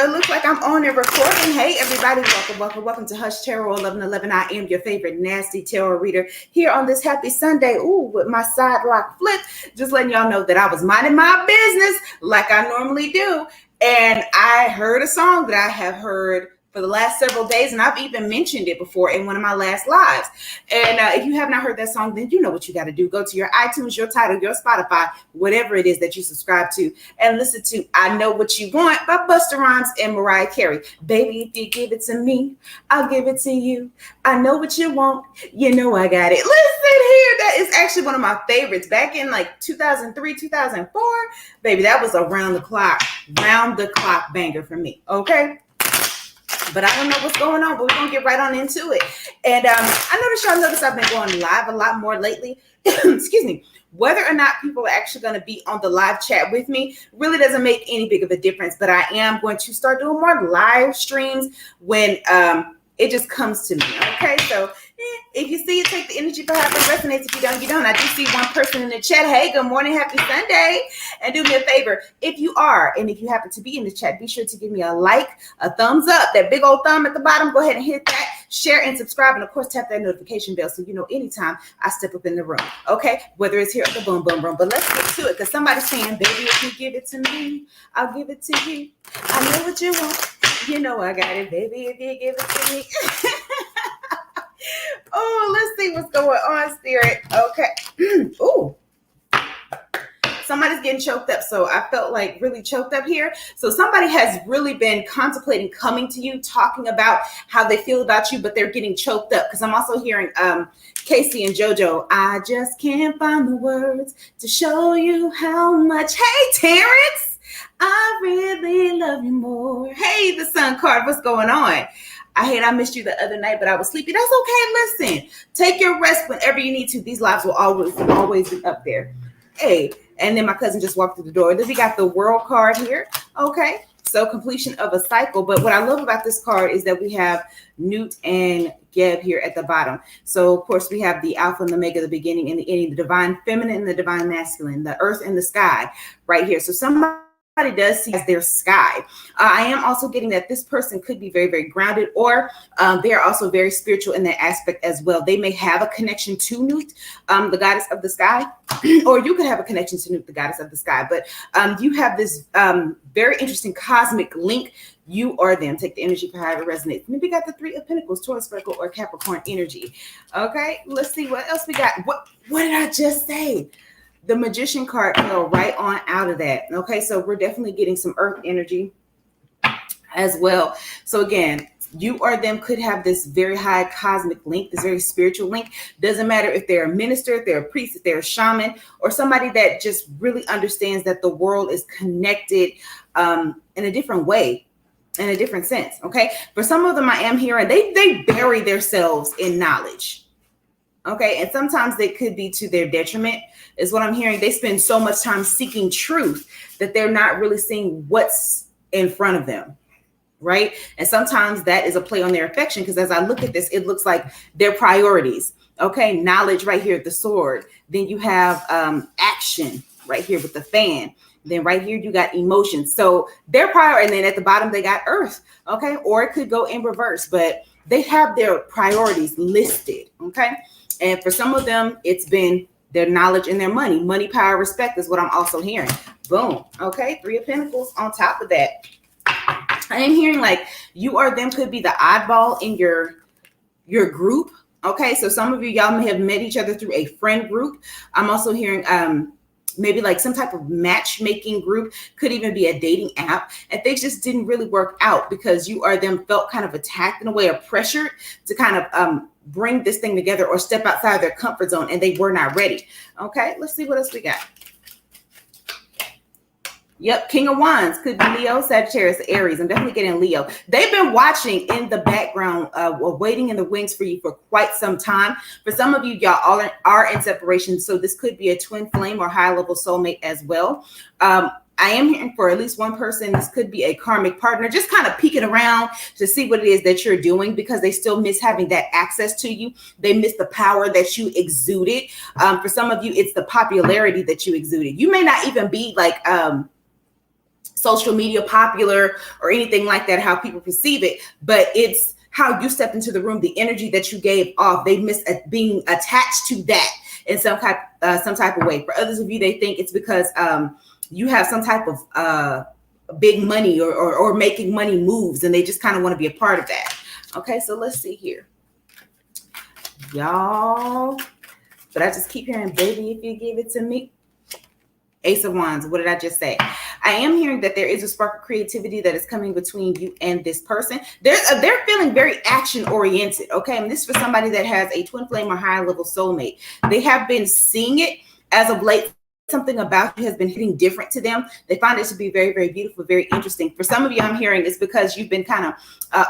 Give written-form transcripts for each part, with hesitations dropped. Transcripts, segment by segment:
it looks like I'm on and recording. Hey, everybody, welcome to Hush Tarot 1111. I am your favorite nasty tarot reader here on this happy Sunday. Ooh, with my side lock flip, just letting y'all know that I was minding my business like I normally do. And I heard a song that I have heard for the last several days, and I've even mentioned it before in one of my last lives. And if you have not heard that song, then you know what you got to do. Go to your iTunes, your Tidal, your Spotify, whatever it is that you subscribe to, and listen to I Know What You Want by Busta Rhymes and Mariah Carey. Baby, if you give it to me, I'll give it to you. I know what you want. You know I got it. Listen here. That is actually one of my favorites. Back in like 2003, 2004, baby, that was a round the clock banger for me. Okay. But I don't know what's going on, but we're going to get right on into it. And I noticed I've been going live a lot more lately. Excuse me. Whether or not people are actually going to be on the live chat with me really doesn't make any big of a difference. But I am going to start doing more live streams when it just comes to me. Okay, so if you see it, take the energy for however it resonates. If you don't, you don't. I do see one person in the chat. Hey, good morning, happy Sunday. And do me a favor, if you are, and if you happen to be in the chat, be sure to give me a like, a thumbs up, that big old thumb at the bottom. Go ahead and hit that, share and subscribe. And of course, tap that notification bell so you know anytime I step up in the room. Okay, whether it's here at the boom, boom, boom. But let's get to it, because somebody's saying, baby, if you give it to me, I'll give it to you. I know what you want. You know I got it, baby, if you give it to me. Oh, let's see what's going on, Spirit. Okay. Ooh. Somebody's getting choked up. So I felt like really choked up here. So somebody has really been contemplating coming to you, talking about how they feel about you, but they're getting choked up. Because I'm also hearing Casey and JoJo. I just can't find the words to show you how much. Hey, Terrence, I really love you more. Hey, the Sun card, what's going on? I missed you the other night, but I was sleepy. That's okay. Listen, take your rest whenever you need to. These lives will always be up there. Hey, and then my cousin just walked through the door. Then we got the World card here. Okay, so completion of a cycle. But what I love about this card is that we have Newt and Geb here at the bottom. So, of course, we have the Alpha and the Omega, the beginning and the ending, the divine feminine and the divine masculine, the earth and the sky right here. So somebody does see as their sky. I am also getting that this person could be very, very grounded, or they are also very spiritual in that aspect as well. They may have a connection to Newt, the goddess of the sky, or you could have a connection to Newt, the goddess of the sky. But you have this very interesting cosmic link. You or them. Take the energy for however it resonates. And then we got the Three of Pentacles, Taurus, Virgo, or Capricorn energy. Okay, let's see what else we got. What did I just say? The Magician card can go right on out of that. Okay, so we're definitely getting some earth energy as well. So again, you or them could have this very high cosmic link, this very spiritual link. Doesn't matter if they're a minister, if they're a priest, if they're a shaman, or somebody that just really understands that the world is connected in a different way, in a different sense. Okay, for some of them I am hearing they bury themselves in knowledge. Okay, and sometimes they could be to their detriment, is what I'm hearing. They spend so much time seeking truth that they're not really seeing what's in front of them, right? And sometimes that is a play on their affection, because as I look at this, it looks like their priorities. Okay, knowledge right here, the sword. Then you have action right here with the fan. Then right here, you got emotions. So their priority, and then at the bottom, they got earth. Okay, or it could go in reverse, but they have their priorities listed. Okay. And for some of them, it's been their knowledge and their money. Money, power, respect is what I'm also hearing. Boom. Okay. Three of Pentacles on top of that. I am hearing like you or them could be the oddball in your group. Okay. So some of you, y'all may have met each other through a friend group. I'm also hearing maybe like some type of matchmaking group, could even be a dating app. And things just didn't really work out because you or them felt kind of attacked in a way, or pressured to kind of bring this thing together or step outside their comfort zone, and they were not ready. Okay, let's see what else we got. Yep, King of Wands could be Leo, Sagittarius, Aries. I'm definitely getting Leo. They've been watching in the background, waiting in the wings for you for quite some time. For some of you, y'all all are in separation, so this could be a twin flame or high-level soulmate as well. I am hearing for at least one person, this could be a karmic partner, just kind of peeking around to see what it is that you're doing, because they still miss having that access to you. They miss the power that you exuded. For some of you, it's the popularity that you exuded. You may not even be like social media popular or anything like that, how people perceive it, but it's how you stepped into the room, the energy that you gave off. They miss being attached to that in some type of way. For others of you, they think it's because you have some type of big money or making money moves, and they just kind of want to be a part of that. Okay, so let's see here, y'all. But I just keep hearing, baby, if you give it to me. Ace of Wands. What did I just say? I am hearing that there is a spark of creativity that is coming between you and this person. They're feeling very action oriented. Okay. And this is for somebody that has a twin flame or higher level soulmate. They have been seeing it as of late. Something about you has been hitting different to them. They find it to be very, very beautiful, very interesting. For some of you, I'm hearing it's because you've been kind of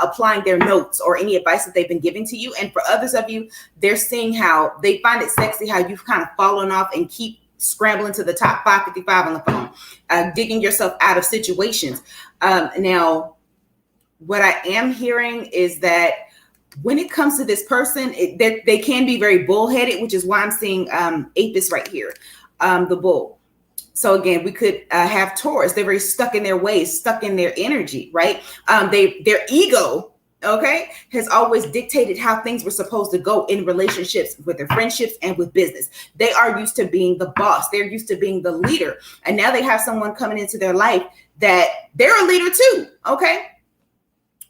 applying their notes or any advice that they've been giving to you. And for others of you, they're seeing how they find it sexy, how you've kind of fallen off and keep scrambling to the top 555 on the phone, digging yourself out of situations. Now, what I am hearing is that when it comes to this person, they can be very bullheaded, which is why I'm seeing Apis right here, the bull. So again, we could have Taurus. They're very stuck in their ways, stuck in their energy, right? Their ego, okay, has always dictated how things were supposed to go in relationships, with their friendships and with business. They are used to being the boss. They're used to being the leader. And now they have someone coming into their life that they're a leader too, okay?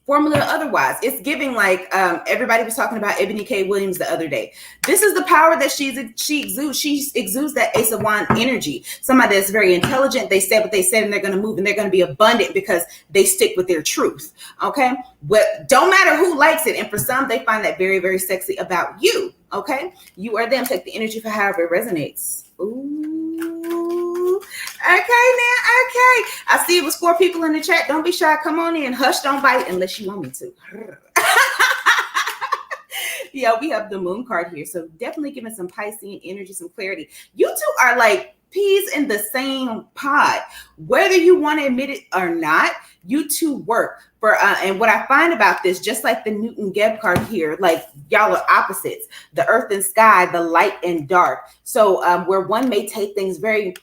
Formula otherwise. It's giving like everybody was talking about Ebony K. Williams the other day. This is the power that she exudes. She exudes that Ace of Wands energy. Somebody that's very intelligent. They said what they said and they're going to move and they're going to be abundant because they stick with their truth. Okay. But don't matter who likes it. And for some, they find that very, very sexy about you. Okay. You or them. Take the energy for however it resonates. Ooh. Okay, now, okay. I see it was 4 people in the chat. Don't be shy. Come on in. Hush, don't bite unless you want me to. Yeah, we have the moon card here. So definitely giving some Piscean energy, some clarity. You two are like peas in the same pod. Whether you want to admit it or not, you two work. And what I find about this, just like the Newton Geb card here, like y'all are opposites, the earth and sky, the light and dark. So where one may take things very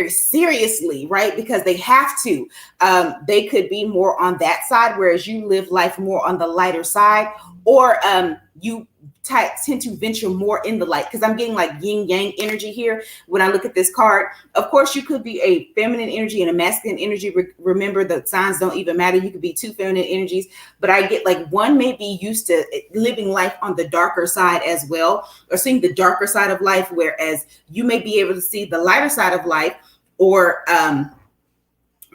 seriously, right? Because they have to, they could be more on that side, whereas you live life more on the lighter side, or you tend to venture more in the light, because I'm getting like yin yang energy here when I look at this card. Of course, you could be a feminine energy and a masculine energy. Remember, the signs don't even matter. You could be 2 feminine energies, but I get like one may be used to living life on the darker side as well, or seeing the darker side of life, whereas you may be able to see the lighter side of life, or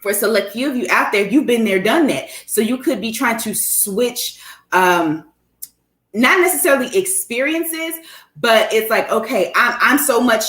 for a select few of you out there, you've been there, done that. So you could be trying to switch not necessarily experiences, but it's like, okay, I'm so much,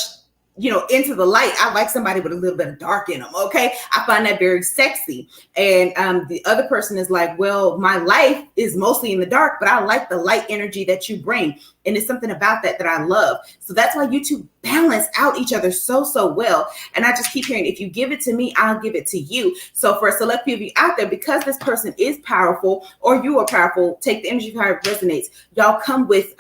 into the light. I like somebody with a little bit of dark in them. Okay. I find that very sexy. And the other person is like, well, my life is mostly in the dark, but I like the light energy that you bring. And it's something about that I love. So that's why you two balance out each other so well. And I just keep hearing, if you give it to me, I'll give it to you. So for a select few of you out there, because this person is powerful or you are powerful, take the energy how it resonates. Y'all come with,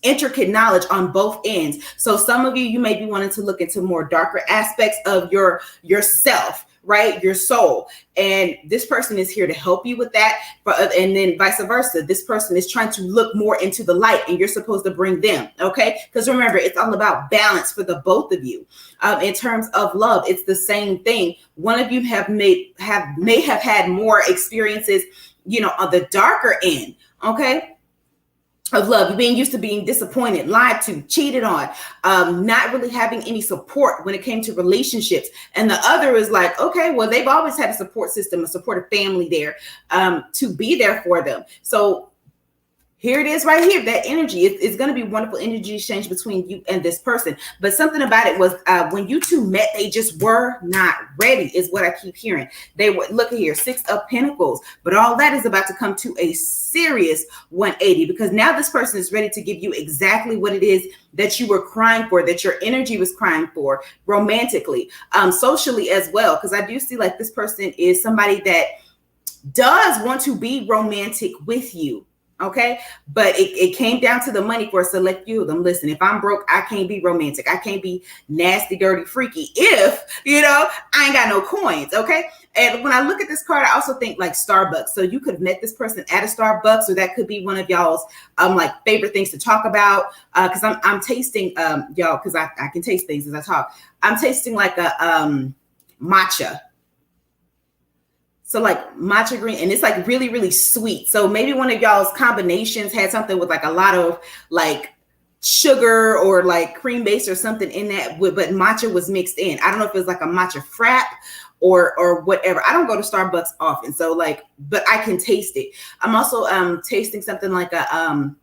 intricate knowledge on both ends. So some of you may be wanting to look into more darker aspects of yourself, right? Your soul. And this person is here to help you with that. And then vice versa. This person is trying to look more into the light and you're supposed to bring them. Okay. Because remember, it's all about balance for the both of you. In terms of love, it's the same thing. One of you may have had more experiences, on the darker end. Okay. Of love. You're being used to being disappointed, lied to, cheated on, not really having any support when it came to relationships. And the other is like, okay, well, they've always had a support system, a supportive family there to be there for them. So here it is right here, that energy. It's going to be wonderful energy exchange between you and this person. But something about it was when you two met, they just were not ready, is what I keep hearing. They were, look at here, 6 of Pentacles. But all that is about to come to a serious 180, because now this person is ready to give you exactly what it is that you were crying for, that your energy was crying for, romantically, socially as well. Because I do see like this person is somebody that does want to be romantic with you. Okay. But it came down to the money for a select few of them. Listen, if I'm broke, I can't be romantic. I can't be nasty, dirty, freaky if, I ain't got no coins. Okay. And when I look at this card, I also think like Starbucks. So you could have met this person at a Starbucks, or that could be one of y'all's like favorite things to talk about. Because I'm tasting y'all, because I can taste things as I talk. I'm tasting like a matcha. So like matcha green, and it's like really, really sweet. So maybe one of y'all's combinations had something with like a lot of like sugar or like cream base or something in that, but matcha was mixed in. I don't know if it was like a matcha frap or whatever. I don't go to Starbucks often, so like, but I can taste it. I'm also tasting something like a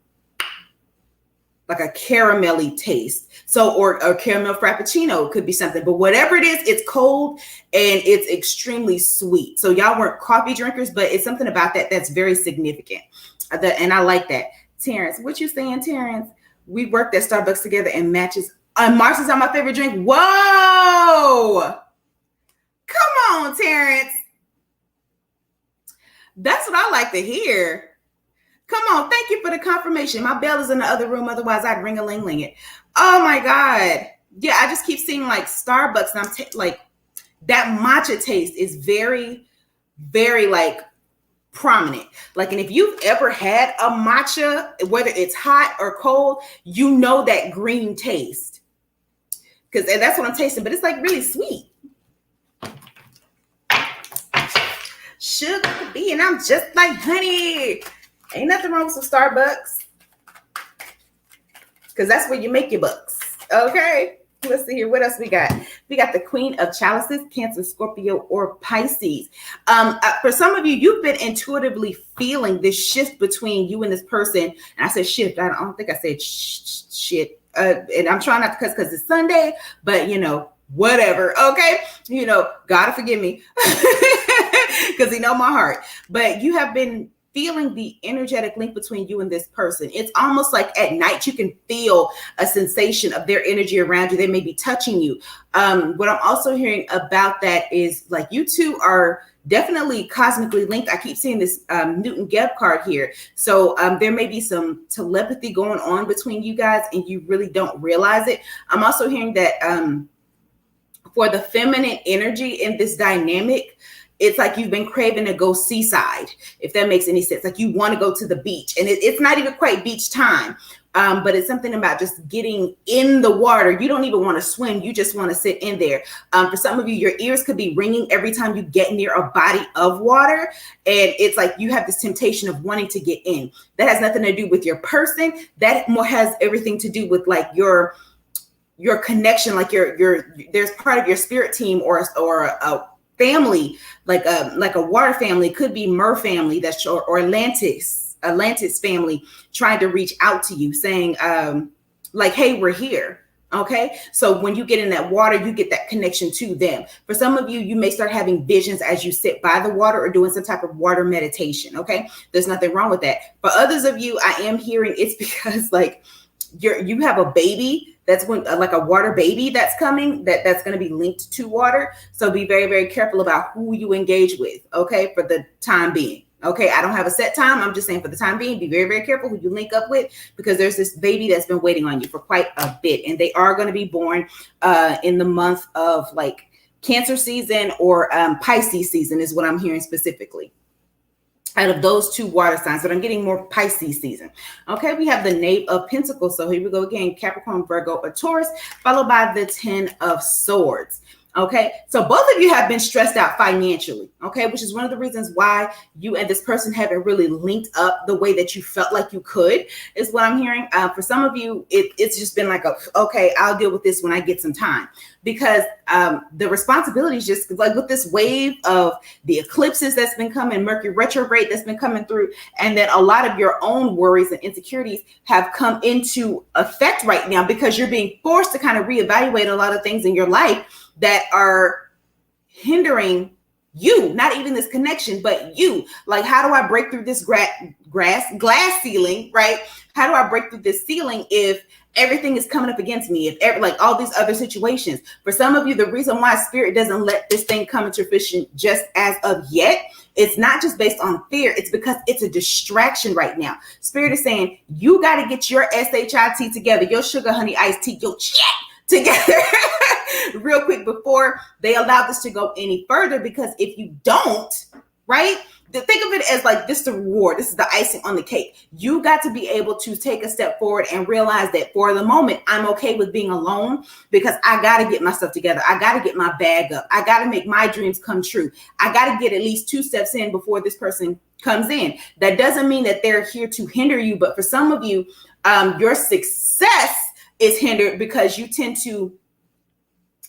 caramelly taste. So, or caramel frappuccino could be something, but whatever it is, it's cold and it's extremely sweet. So y'all weren't coffee drinkers, but it's something about that that's very significant. And I like that. Terrence, what you saying, Terrence? We worked at Starbucks together and matches. Mars is on my favorite drink. Whoa! Come on, Terrence. That's what I like to hear. Come on. Thank you for the confirmation. My bell is in the other room. Otherwise, I'd ring-a-ling-ling it. Oh, my God. Yeah, I just keep seeing like Starbucks. And I'm like, that matcha taste is very, very like prominent. Like, and if you've ever had a matcha, whether it's hot or cold, you know that green taste. And that's what I'm tasting. But it's like really sweet. Sugar bee, and I'm just like honey. Ain't nothing wrong with some Starbucks, because that's where you make your bucks. Okay, let's see here. What else we got? We got the Queen of Chalices, Cancer, Scorpio, or Pisces. For some of you, you've been intuitively feeling this shift between you and this person. And I said shift. I don't think I said shit. And I'm trying not to cuss because it's Sunday, but whatever. Okay, God forgive me because He know my heart. But you have been feeling the energetic link between you and this person. It's almost like at night you can feel a sensation of their energy around you. They may be touching you. What I'm also hearing about that is like you two are definitely cosmically linked. I keep seeing this Newton Geb card here. So there may be some telepathy going on between you guys and you really don't realize it. I'm also hearing that for the feminine energy in this dynamic, it's like you've been craving to go seaside, if that makes any sense. Like you want to go to the beach, and it's not even quite beach time, but it's something about just getting in the water. You don't even want to swim. You just want to sit in there. For some of you, your ears could be ringing every time you get near a body of water. And it's like you have this temptation of wanting to get in. That has nothing to do with your person. That more has everything to do with like your connection, like there's part of your spirit team or a family, like a water family. It could be Mer family or Atlantis family trying to reach out to you saying like, hey, we're here. Okay. So when you get in that water, you get that connection to them. For some of you, you may start having visions as you sit by the water or doing some type of water meditation. Okay. There's nothing wrong with that. For others of you, I am hearing it's because like you have a baby that's like a water baby that's coming, that's going to be linked to water. So be very, very careful about who you engage with. Okay. For the time being. Okay. I don't have a set time. I'm just saying for the time being, be very, very careful who you link up with, because there's this baby that's been waiting on you for quite a bit. And they are going to be born in the month of like Cancer season or Pisces season is what I'm hearing specifically. Out of those two water signs, but I'm getting more Pisces season. Okay, we have the Knave of Pentacles. So here we go again, Capricorn, Virgo, or Taurus, followed by the 10 of Swords. Okay, so both of you have been stressed out financially, okay, which is one of the reasons why you and this person haven't really linked up the way that you felt like you could, is what I'm hearing. For some of you, it's just been like, okay, I'll deal with this when I get some time, because the responsibility is just like with this wave of the eclipses that's been coming, Mercury retrograde that's been coming through, and then a lot of your own worries and insecurities have come into effect right now because you're being forced to kind of reevaluate a lot of things in your life that are hindering you, not even this connection, but you. Like, how do I break through this glass ceiling, right? How do I break through this ceiling if everything is coming up against me, like all these other situations. For some of you, the reason why spirit doesn't let this thing come into fruition just as of yet, it's not just based on fear. It's because it's a distraction right now. Spirit is saying, you got to get your SHIT together, your sugar, honey, iced tea, your chat together real quick before they allow this to go any further. Because if you don't, right, think of it as like this is the reward. This is the icing on the cake. You got to be able to take a step forward and realize that for the moment, I'm okay with being alone because I got to get myself together. I got to get my bag up. I got to make my dreams come true. I got to get at least 2 steps in before this person comes in. That doesn't mean that they're here to hinder you. But for some of you, your success is hindered because you tend to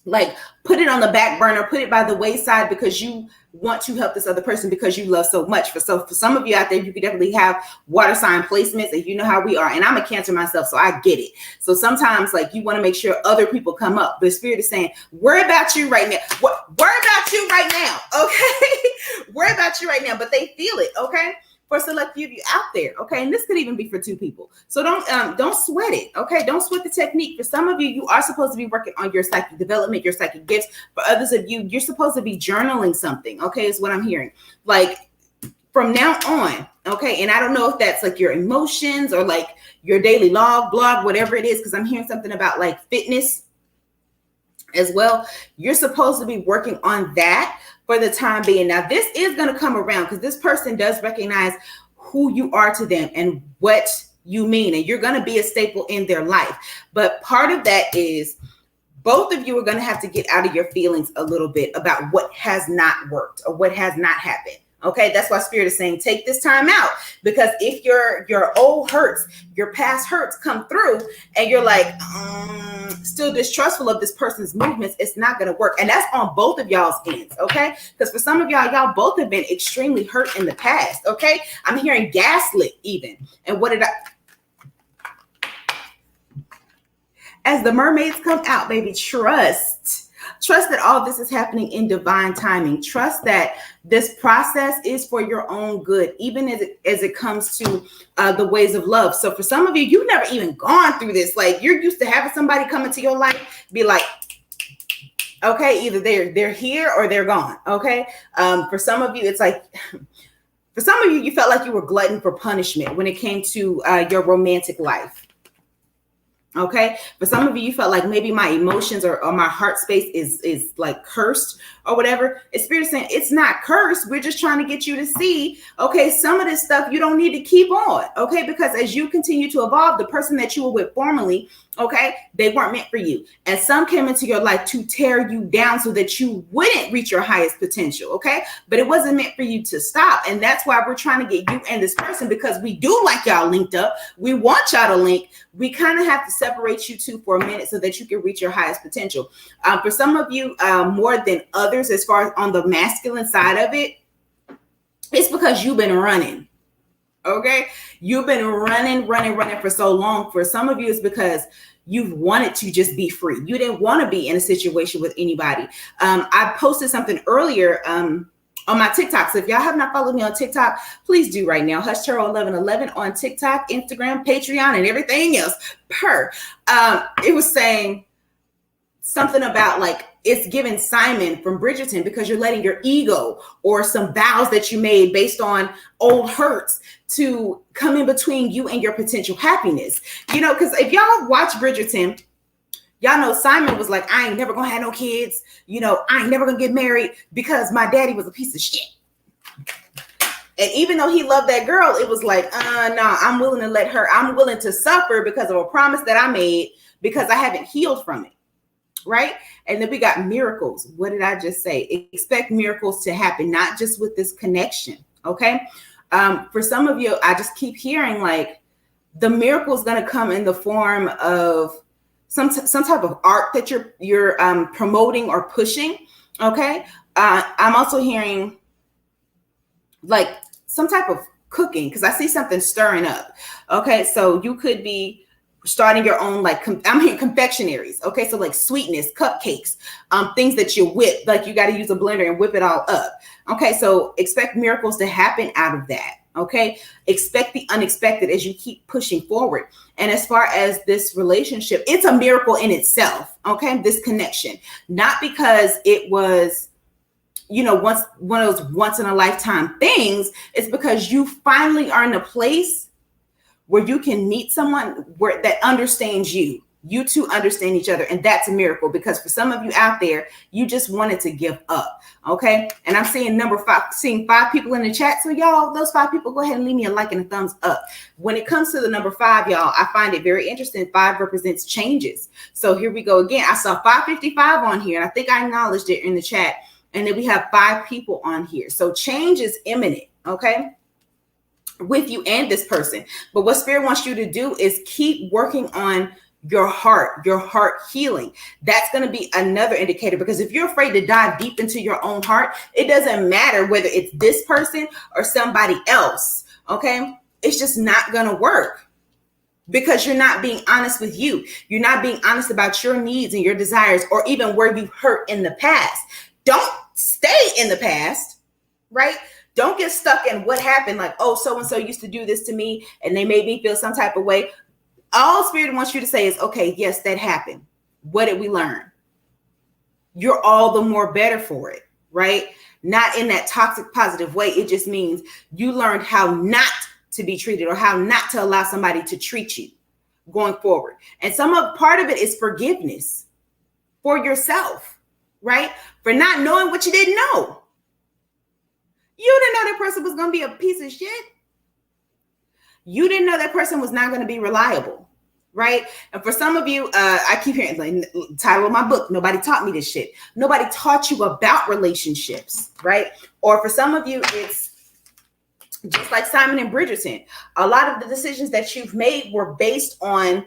like put it on the back burner, put it by the wayside because you want to help this other person because you love so much. For some of you out there, you could definitely have water sign placements, and you know how we are. And I'm a Cancer myself, so I get it. So sometimes like you want to make sure other people come up. But Spirit is saying, worry about you right now. Worry about you right now. Okay. Worry about you right now. But they feel it. Okay. For a select few of you out there, okay, and this could even be for 2 people. So don't sweat it, okay? Don't sweat the technique. For some of you, you are supposed to be working on your psychic development, your psychic gifts. For others of you, you're supposed to be journaling something, okay? Is what I'm hearing. Like from now on, okay. And I don't know if that's like your emotions or like your daily log, blog, whatever it is, because I'm hearing something about like fitness as well. You're supposed to be working on that for the time being. Now, this is going to come around because this person does recognize who you are to them and what you mean, and you're going to be a staple in their life. But part of that is both of you are going to have to get out of your feelings a little bit about what has not worked or what has not happened. Okay, that's why Spirit is saying take this time out, because if your old hurts, your past hurts come through and you're like still distrustful of this person's movements, it's not going to work. And that's on both of y'all's ends, okay? Because for some of y'all both have been extremely hurt in the past, okay? I'm hearing gaslit even. And what did as the mermaids come out, baby, trust that all this is happening in divine timing. Trust that this process is for your own good, even as it comes to the ways of love. So for some of you, you've never even gone through this. Like you're used to having somebody come into your life, be like, okay, either they're here or they're gone. Okay. For some of you, it's like, for some of you, you felt like you were glutton for punishment when it came to your romantic life. Okay. For some of you, you felt like maybe my emotions or my heart space is like cursed or whatever. It's Spirit saying it's not cursed. We're just trying to get you to see, okay, some of this stuff you don't need to keep on. Okay. Because as you continue to evolve, the person that you were with formerly, okay, they weren't meant for you. And some came into your life to tear you down so that you wouldn't reach your highest potential. Okay. But it wasn't meant for you to stop. And that's why we're trying to get you and this person, because we do like y'all linked up. We want y'all to link. We kind of have to separate you two for a minute so that you can reach your highest potential. For some of you, more than others, as far as on the masculine side of it, it's because you've been running. Okay. You've been running for so long. For some of you, it's because you've wanted to just be free. You didn't want to be in a situation with anybody. I posted something earlier, on my TikTok. So if y'all have not followed me on TikTok, please do right now. Hush Tarot 1111 on TikTok, Instagram, Patreon, and everything else. It was saying something about like it's giving Simon from Bridgerton because you're letting your ego or some vows that you made based on old hurts to come in between you and your potential happiness. You know, because if y'all watch Bridgerton, y'all know Simon was like, I ain't never gonna have no kids. You know, I ain't never gonna get married because my daddy was a piece of shit. And even though he loved that girl, it was like, no, I'm willing to suffer because of a promise that I made because I haven't healed from it. Right? And then we got miracles. What did I just say? Expect miracles to happen, not just with this connection. Okay. For some of you, I just keep hearing like the miracle is going to come in the form of some type of art that you're promoting or pushing. Okay. I'm also hearing like some type of cooking because I see something stirring up. Okay. So you could be starting your own, like, I'm hearing confectionaries. Okay. So like sweetness, cupcakes, things that you whip, like you got to use a blender and whip it all up. Okay. So expect miracles to happen out of that. Okay. Expect the unexpected as you keep pushing forward. And as far as this relationship, it's a miracle in itself. Okay. This connection, not because it was, once one of those once in a lifetime things. It's because you finally are in a place where you can meet someone that understands you. You two understand each other. And that's a miracle, because for some of you out there, you just wanted to give up. Okay. And I'm seeing seeing 5 people in the chat. So y'all, those 5 people, go ahead and leave me a like and a thumbs up. When it comes to the number 5, y'all, I find it very interesting. 5 represents changes. So here we go again. I saw 555 on here, and I think I acknowledged it in the chat. And then we have 5 people on here. So change is imminent. Okay. With you and this person. But what Spirit wants you to do is keep working on your heart healing. That's going to be another indicator, because if you're afraid to dive deep into your own heart, it doesn't matter whether it's this person or somebody else. Okay. It's just not going to work, because you're not being honest with you. You're not being honest about your needs and your desires, or even where you've hurt in the past. Don't stay in the past, right? Don't get stuck in what happened. Like, oh, so-and-so used to do this to me and they made me feel some type of way. All Spirit wants you to say is, okay, yes, that happened. What did we learn? You're all the more better for it, right? Not in that toxic positive way. It just means you learned how not to be treated, or how not to allow somebody to treat you going forward. And part of it is forgiveness for yourself, right? For not knowing what you didn't know. You didn't know that person was going to be a piece of shit. You didn't know that person was not going to be reliable, right? And for some of you, I keep hearing, like, title of my book, nobody taught me this shit. Nobody taught you about relationships, right? Or for some of you, it's just like Simon and Bridgerton. A lot of the decisions that you've made were based on,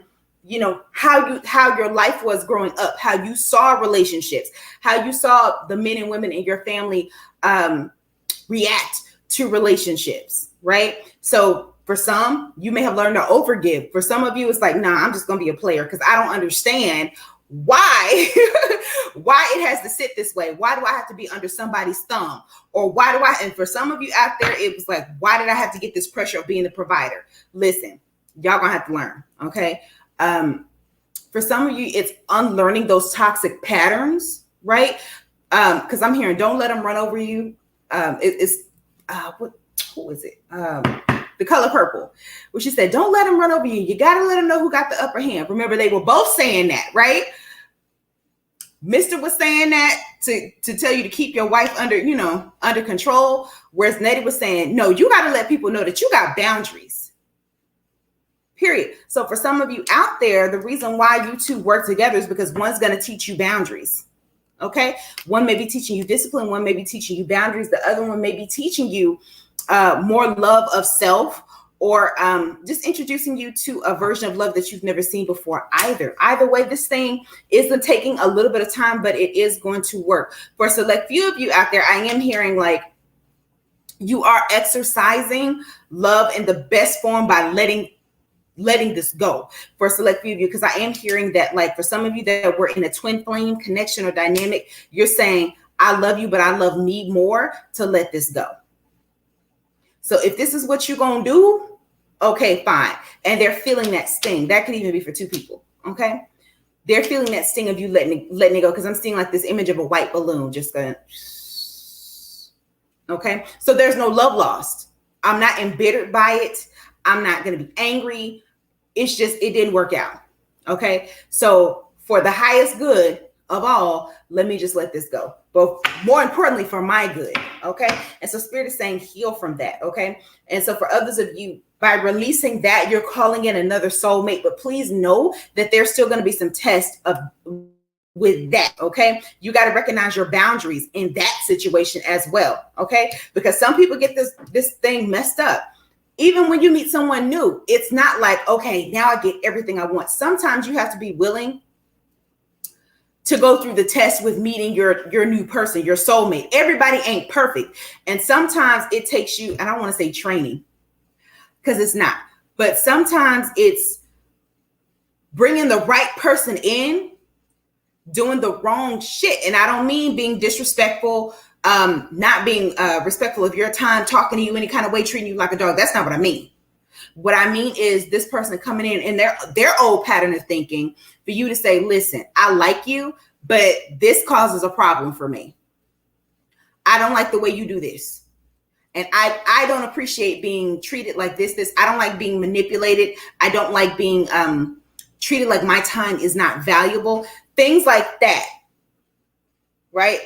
how your life was growing up, how you saw relationships, how you saw the men and women in your family react to relationships, right? So for some, you may have learned to overgive. For some of you, it's like, nah, I'm just going to be a player, because I don't understand why it has to sit this way. Why do I have to be under somebody's thumb? Or and for some of you out there, it was like, why did I have to get this pressure of being the provider? Listen, y'all gonna have to learn. Okay. For some of you, it's unlearning those toxic patterns, right? Because I'm hearing, don't let them run over you. Who is it? The Color Purple, where she said, don't let them run over you. You got to let them know who got the upper hand. Remember, they were both saying that, right? Mr. was saying that to tell you to keep your wife under control. Whereas Nettie was saying, no, you got to let people know that you got boundaries. Period. So for some of you out there, the reason why you two work together is because one's going to teach you boundaries. Okay. One may be teaching you discipline. One may be teaching you boundaries. The other one may be teaching you more love of self, or just introducing you to a version of love that you've never seen before either. Either way, this thing isn't taking a little bit of time, but it is going to work. For a select few of you out there, I am hearing like you are exercising love in the best form by letting this go. For a select few of you, because I am hearing that, like, for some of you that were in a twin flame connection or dynamic, you're saying, I love you, but I love me more to let this go. So if this is what you're going to do, okay, fine. And they're feeling that sting. That could even be for 2 people. Okay. They're feeling that sting of you letting it go. Cause I'm seeing like this image of a white balloon just going. Okay. So there's no love lost. I'm not embittered by it. I'm not going to be angry. It's just, it didn't work out. Okay. So for the highest good of all, let me just let this go. But more importantly, for my good. Okay. And so Spirit is saying heal from that. Okay. And so for others of you, by releasing that, you're calling in another soulmate. But please know that there's still going to be some tests with that. Okay. You got to recognize your boundaries in that situation as well. Okay. Because some people get this thing messed up. Even when you meet someone new, it's not like, okay, now I get everything I want. Sometimes you have to be willing to go through the test with meeting your new person, your soulmate. Everybody ain't perfect. And sometimes it takes you, and I don't want to say training, because it's not, but sometimes it's bringing the right person in, doing the wrong shit. And I don't mean being disrespectful, not being respectful of your time, talking to you any kind of way, treating you like a dog. That's not what I mean. What I mean is this person coming in their old pattern of thinking, for you to say, listen, I like you, but this causes a problem for me. I don't like the way you do this. And I don't appreciate being treated like this. I don't like being manipulated. I don't like being treated like my time is not valuable. Things like that, right?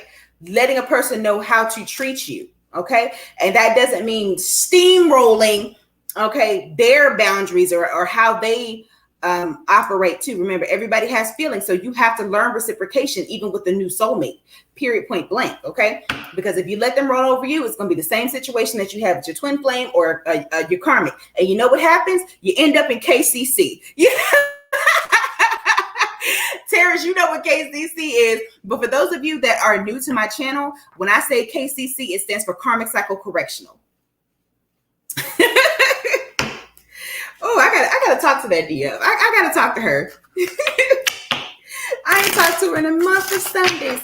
Letting a person know how to treat you, okay? And that doesn't mean steamrolling, okay, their boundaries or how they operate too. Remember, everybody has feelings, so you have to learn reciprocation even with the new soulmate, period, point blank, okay? Because if you let them roll over you, it's going to be the same situation that you have with your twin flame or your karmic. And you know what happens? You end up in KCC. Yeah. Terrence, you know what KCC is, but for those of you that are new to my channel, when I say KCC, it stands for Karmic Cycle Correctional. Oh, I gotta talk to that DM. I gotta talk to her. I ain't talked to her in a month of Sundays.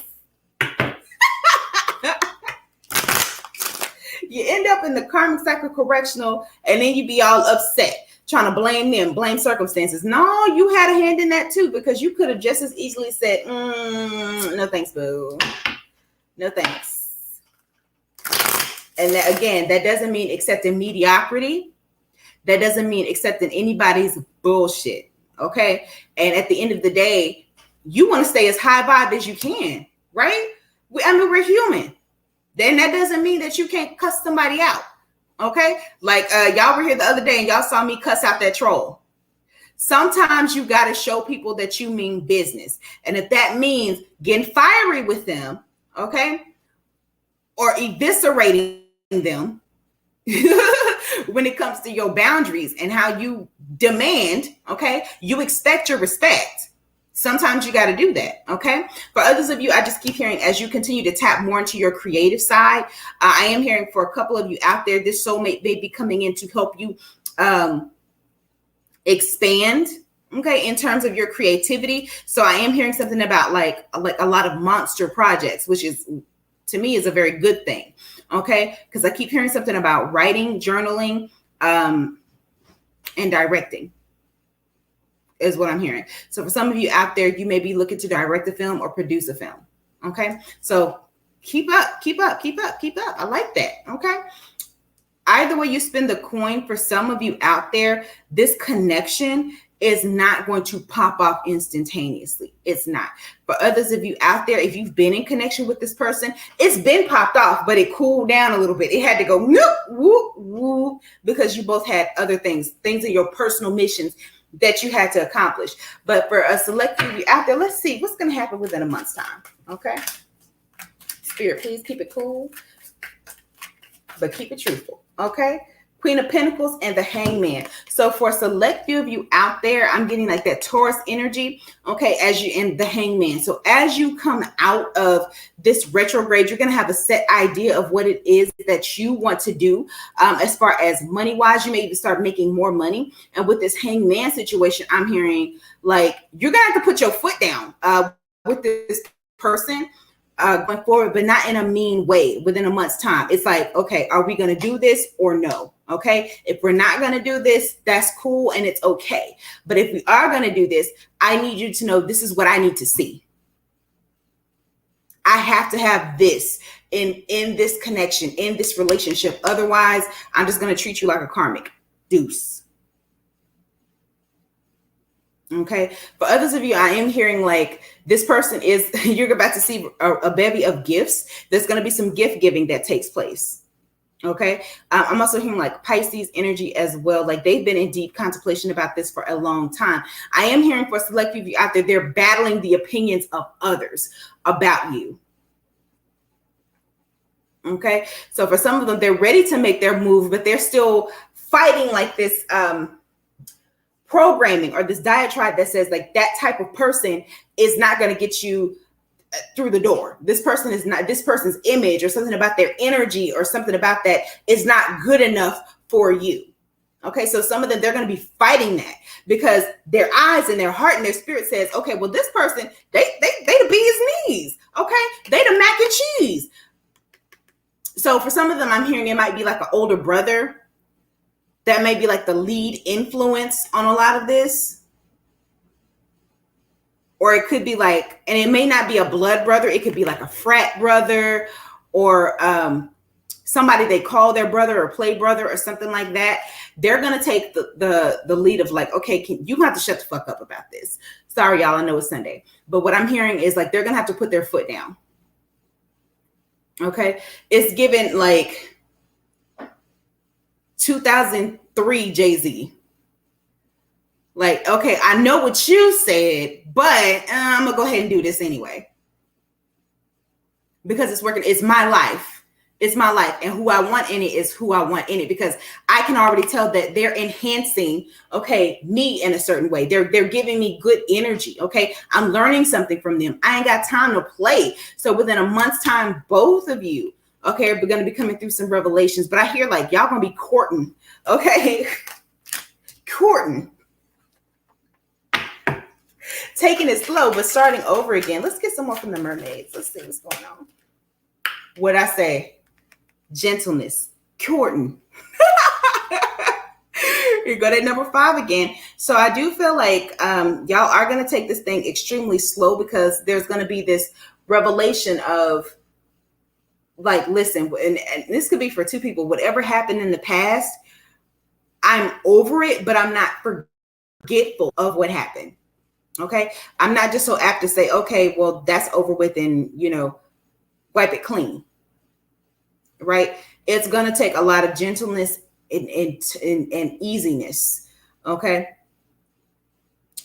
You end up in the Karmic Cycle Correctional, and then you be all upset, trying to blame them, blame circumstances. No, you had a hand in that too, because you could have just as easily said, no thanks, boo. No thanks. And that, again, that doesn't mean accepting mediocrity. That doesn't mean accepting anybody's bullshit, okay? And at the end of the day, you want to stay as high vibe as you can, right? We're human. Then that doesn't mean that you can't cuss somebody out, okay? Like y'all were here the other day and y'all saw me cuss out that troll. Sometimes you got to show people that you mean business. And if that means getting fiery with them, okay, or eviscerating them, when it comes to your boundaries and how you demand, okay, you expect your respect. Sometimes you got to do that, okay? For others of you, I just keep hearing as you continue to tap more into your creative side, I am hearing for a couple of you out there, this soulmate may be coming in to help you expand, okay, in terms of your creativity. So I am hearing something about like a lot of monster projects, which is, to me, is a very good thing. Okay, because I keep hearing something about writing, journaling, and directing is what I'm hearing. So for some of you out there, you may be looking to direct a film or produce a film. Okay, so keep up. I like that. Okay. Either way you spend the coin, for some of you out there, this connection is not going to pop off instantaneously. It's not. For others of you out there, if you've been in connection with this person, it's been popped off, but it cooled down a little bit. It had to go noop, whoop, whoop, because you both had other things in your personal missions that you had to accomplish. But for a select few of you out there, let's see what's going to happen within a month's time. Okay. Spirit, please keep it cool, but keep it truthful. Okay. Queen of Pentacles and the Hangman. So for a select few of you out there, I'm getting like that Taurus energy, okay, as you in the Hangman. So as you come out of this retrograde, you're going to have a set idea of what it is that you want to do. As far as money-wise, you may even start making more money. And with this Hangman situation, I'm hearing like you're going to have to put your foot down with this person going forward, but not in a mean way within a month's time. It's like, okay, are we going to do this or no? Okay. If we're not going to do this, that's cool. And it's okay. But if we are going to do this, I need you to know this is what I need to see. I have to have this in this connection, in this relationship. Otherwise, I'm just going to treat you like a karmic deuce. Okay. For others of you, I am hearing like this person is, you're about to see a bevy of gifts. There's going to be some gift giving that takes place. Okay. I'm also hearing like Pisces energy as well. Like they've been in deep contemplation about this for a long time. I am hearing for select few of you out there, they're battling the opinions of others about you. Okay. So for some of them, they're ready to make their move, but they're still fighting like this, programming or this diatribe that says like that type of person is not going to get you through the door. This person is not, this person's image or something about their energy or something about that is not good enough for you. Okay. So some of them, they're going to be fighting that because their eyes and their heart and their spirit says, okay, well, this person, they the bee's knees. Okay. They the mac and cheese. So for some of them, I'm hearing it might be like an older brother that may be like the lead influence on a lot of this. Or it could be like, and it may not be a blood brother. It could be like a frat brother or somebody they call their brother or play brother or something like that. They're going to take the lead of like, okay, you have to shut the fuck up about this. Sorry, y'all. I know it's Sunday. But what I'm hearing is like, they're going to have to put their foot down. Okay. It's given like 2003 Jay-Z. Like, okay, I know what you said, but I'm going to go ahead and do this anyway. Because it's working. It's my life. It's my life. And who I want in it is who I want in it. Because I can already tell that they're enhancing, okay, me in a certain way. They're giving me good energy. Okay. I'm learning something from them. I ain't got time to play. So within a month's time, both of you, okay, are going to be coming through some revelations. But I hear like y'all going to be courting. Okay. Courting. Taking it slow, but starting over again. Let's get some more from the mermaids. Let's see what's going on. What I say? Gentleness. Courting. You go to number 5 again. So I do feel like y'all are going to take this thing extremely slow because there's going to be this revelation of like, listen, and this could be for two people. Whatever happened in the past, I'm over it, but I'm not forgetful of what happened. Okay. I'm not just so apt to say, okay, well, that's over with and, wipe it clean. Right. It's going to take a lot of gentleness and easiness. Okay.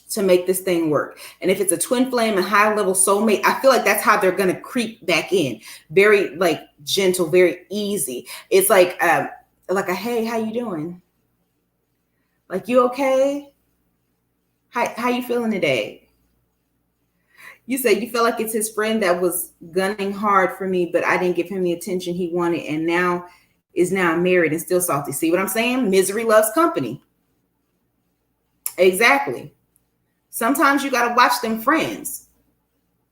To make this thing work. And if it's a twin flame and high level soulmate, I feel like that's how they're going to creep back in. Very like gentle, very easy. It's like a, hey, how you doing? Like, you okay? How you feeling today? You said you feel like it's his friend that was gunning hard for me, but I didn't give him the attention he wanted, and now married and still salty. See what I'm saying? Misery loves company. Exactly. Sometimes you got to watch them friends.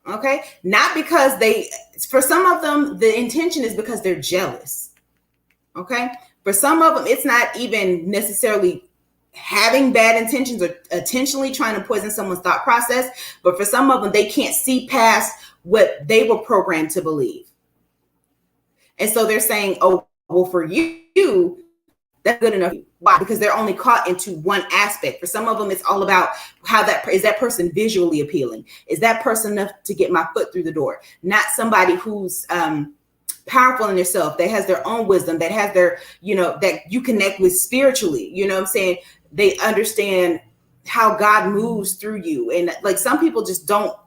Okay? Not because for some of them, the intention is because they're jealous. Okay? For some of them, it's not even necessarily having bad intentions or intentionally trying to poison someone's thought process. But for some of them, they can't see past what they were programmed to believe. And so they're saying, oh, well, for you, that's good enough. Why? Because they're only caught into one aspect. For some of them, it's all about how is that person visually appealing? Is that person enough to get my foot through the door? Not somebody who's powerful in themselves, that has their own wisdom, that has their, that you connect with spiritually. You know what I'm saying? They understand how God moves through you. And like some people just don't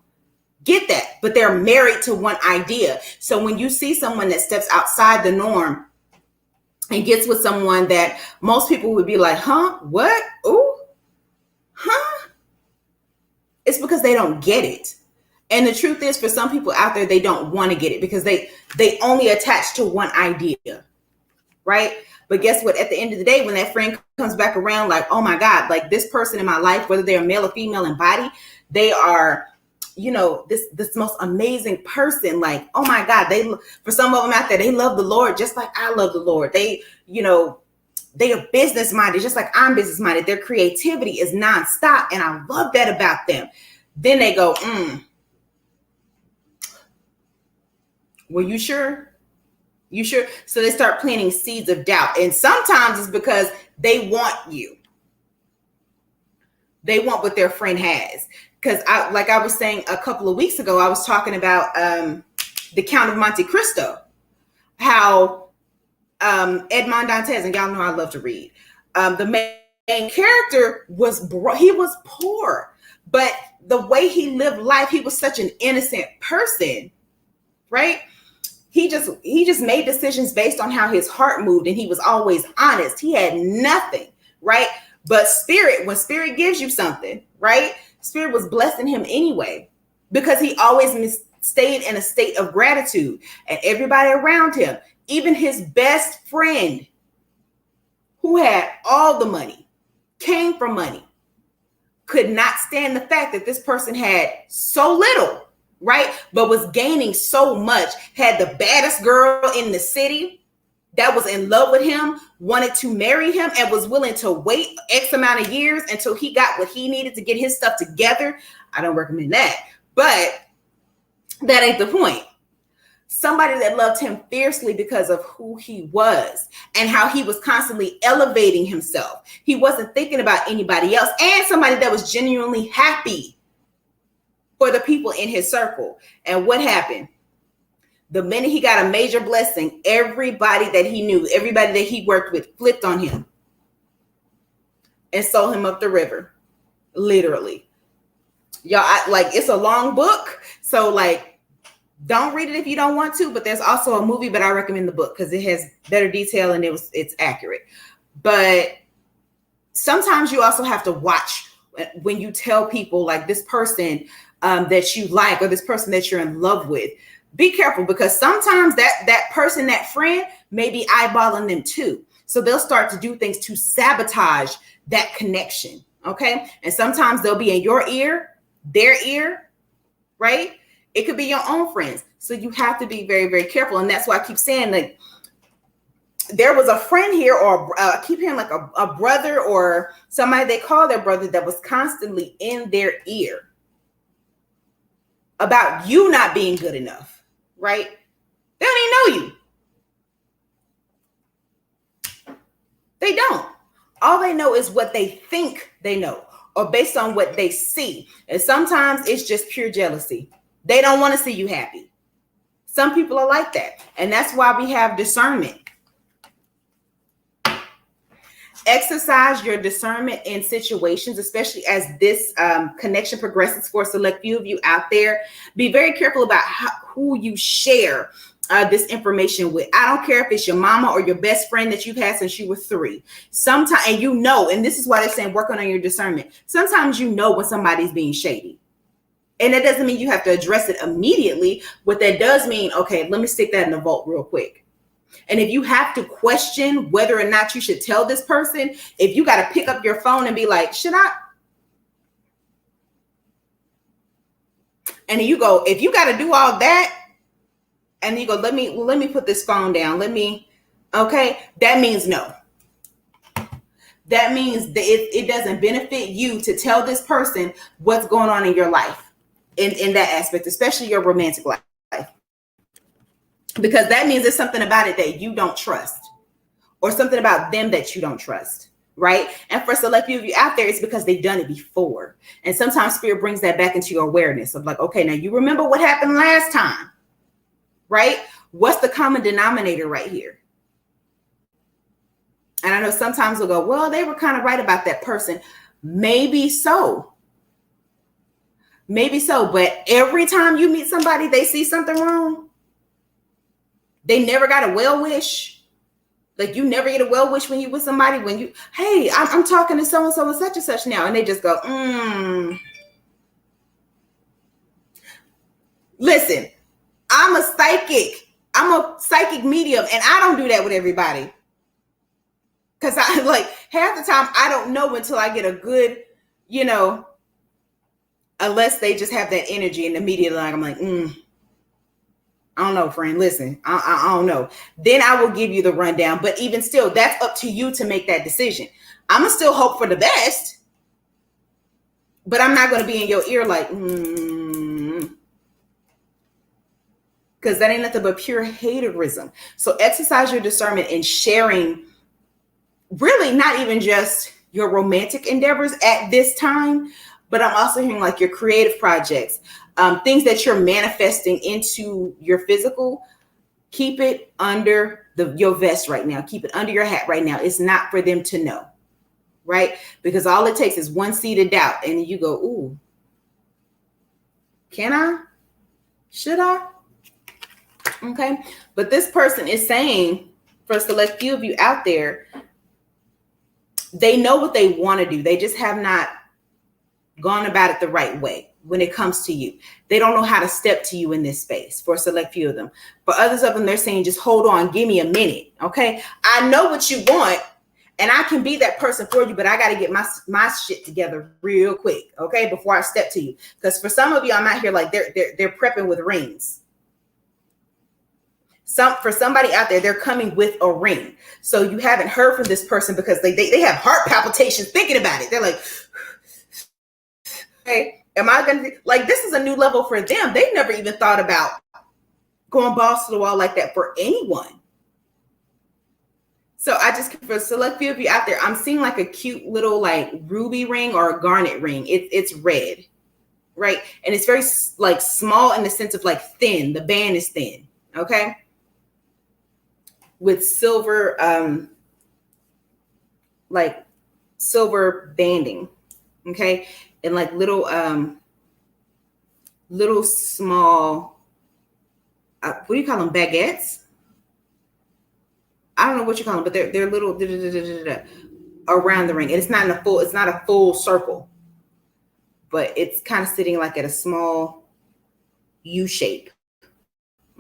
get that, but they're married to one idea. So when you see someone that steps outside the norm and gets with someone that most people would be like, huh, what? Ooh, huh? It's because they don't get it. And the truth is, for some people out there, they don't want to get it because they only attach to one idea, right? But guess what? At the end of the day, when that friend comes back around, like, oh my God, like this person in my life, whether they're male or female in body, they are, this most amazing person. Like, oh my God, for some of them out there, they love the Lord just like I love the Lord. They are business minded, just like I'm business minded. Their creativity is nonstop, and I love that about them. Then they go, were you sure? You sure? So they start planting seeds of doubt. And sometimes it's because they want you. They want what their friend has. Because like I was saying a couple of weeks ago, I was talking about the Count of Monte Cristo. How Edmond Dantes, and y'all know I love to read. The main character was poor. But the way he lived life, he was such an innocent person, right? He just made decisions based on how his heart moved, and he was always honest. He had nothing, right? But when spirit gives you something, right? Spirit was blessing him anyway, because he always stayed in a state of gratitude. And everybody around him, even his best friend, who had all the money, came from money, could not stand the fact that this person had so little, right? But was gaining so much, had the baddest girl in the city, that was in love with him, wanted to marry him, and was willing to wait X amount of years until he got what he needed to get his stuff together. I don't recommend that, but that ain't the point. Somebody that loved him fiercely because of who he was and how he was constantly elevating himself. He wasn't thinking about anybody else, and somebody that was genuinely happy for the people in his circle. And what happened? The minute he got a major blessing, everybody that he knew, everybody that he worked with flipped on him and sold him up the river. Literally. Y'all, it's a long book. So don't read it if you don't want to, but there's also a movie, but I recommend the book because it has better detail and it's accurate. But sometimes you also have to watch when you tell people like this person that you like or this person that you're in love with. Be careful, because sometimes that person, that friend, may be eyeballing them too. So they'll start to do things to sabotage that connection. Okay. And sometimes they'll be in your ear, their ear, right? It could be your own friends. So you have to be very, very careful. And that's why I keep saying, like, there was a friend here, or I keep hearing like a brother or somebody they call their brother that was constantly in their ear about you not being good enough. Right? They don't even know you. They don't. All they know is what they think they know, or based on what they see. And sometimes it's just pure jealousy. They don't want to see you happy. Some people are like that. And that's why we have discernment. Exercise your discernment in situations, especially as this connection progresses for a select few of you out there. Be very careful about who you share this information with. I don't care if it's your mama or your best friend that you've had since you were 3. Sometimes, and and this is why they're saying working on your discernment. Sometimes you know when somebody's being shady. And that doesn't mean you have to address it immediately. What that does mean, okay, let me stick that in the vault real quick. And if you have to question whether or not you should tell this person, if you got to pick up your phone and be like, should I? And you go, if you got to do all that, and you go, let me put this phone down. Okay, that means no. That means that it doesn't benefit you to tell this person what's going on in your life in that aspect, especially your romantic life. Because that means there's something about it that you don't trust, or something about them that you don't trust, right? And for select few of you out there, it's because they've done it before. And sometimes spirit brings that back into your awareness of like, okay, now you remember what happened last time, right? What's the common denominator right here? And I know sometimes we'll go, well, they were kind of right about that person. Maybe so. Maybe so. But every time you meet somebody, they see something wrong. They never got a well wish. Like you never get a well wish when you with somebody, hey, I'm talking to so-and-so and such and such now. And they just go, Listen, I'm a psychic medium, and I don't do that with everybody. Because I half the time I don't know until I get a good, unless they just have that energy and immediately I'm like, I don't know, friend. Listen, I don't know. Then I will give you the rundown. But even still, that's up to you to make that decision. I'm going to still hope for the best. But I'm not going to be in your ear like, because that ain't nothing but pure haterism. So exercise your discernment in sharing, really not even just your romantic endeavors at this time, but I'm also hearing like your creative projects. Things that you're manifesting into your physical, keep it under your vest right now. Keep it under your hat right now. It's not for them to know, right? Because all it takes is one seed of doubt. And you go, ooh, can I? Should I? Okay. But this person is saying, for a select few of you out there, they know what they want to do. They just have not gone about it the right way. When it comes to you, they don't know how to step to you in this space. For a select few of them, for others of them, they're saying, just hold on, give me a minute. Okay. I know what you want and I can be that person for you, but I got to get my shit together real quick. Okay. Before I step to you. Because for some of you, I'm out here like they're prepping with rings. For somebody out there, they're coming with a ring. So you haven't heard from this person because they have heart palpitations thinking about it. They're like, hey, am I going to, like, this is a new level for them. They never even thought about going balls to the wall like that for anyone. So I just, for a select few of you out there, I'm seeing like a cute little like ruby ring or a garnet ring. It's red, right? And it's very like small in the sense of like thin. The band is thin, okay? With silver, like silver banding, okay? And like little small, what do you call them? Baguettes? I don't know what you call them, but they're little around the ring. And it's not a full circle, but it's kind of sitting like at a small U shape.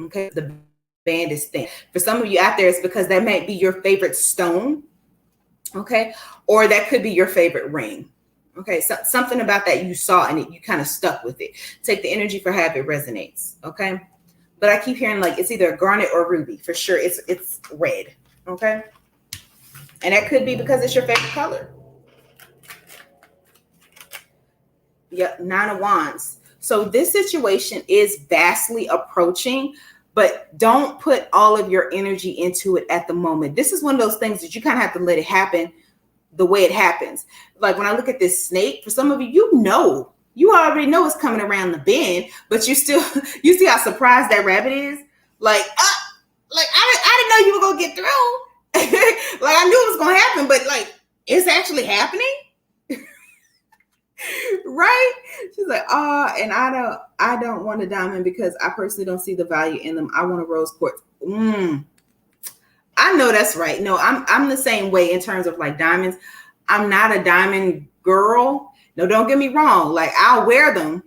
Okay. The band is thin. For some of you out there, it's because that might be your favorite stone. Okay. Or that could be your favorite ring. Okay. So something about that you saw and you kind of stuck with it. Take the energy for how it resonates. Okay. But I keep hearing like it's either a garnet or ruby. For sure, it's red. Okay. And that could be because it's your favorite color. Yep, 9 of Wands. So this situation is vastly approaching, but don't put all of your energy into it at the moment. This is one of those things that you kind of have to let it happen the way it happens. Like when I look at this snake, for some of you, you already know it's coming around the bend, but you see how surprised that rabbit is? Like I didn't know you were going to get through. Like I knew it was going to happen, but like it's actually happening. Right? She's like, and I don't want a diamond because I personally don't see the value in them. I want a rose quartz. I know that's right. No, I'm the same way in terms of like diamonds. I'm not a diamond girl. No, don't get me wrong. Like I'll wear them,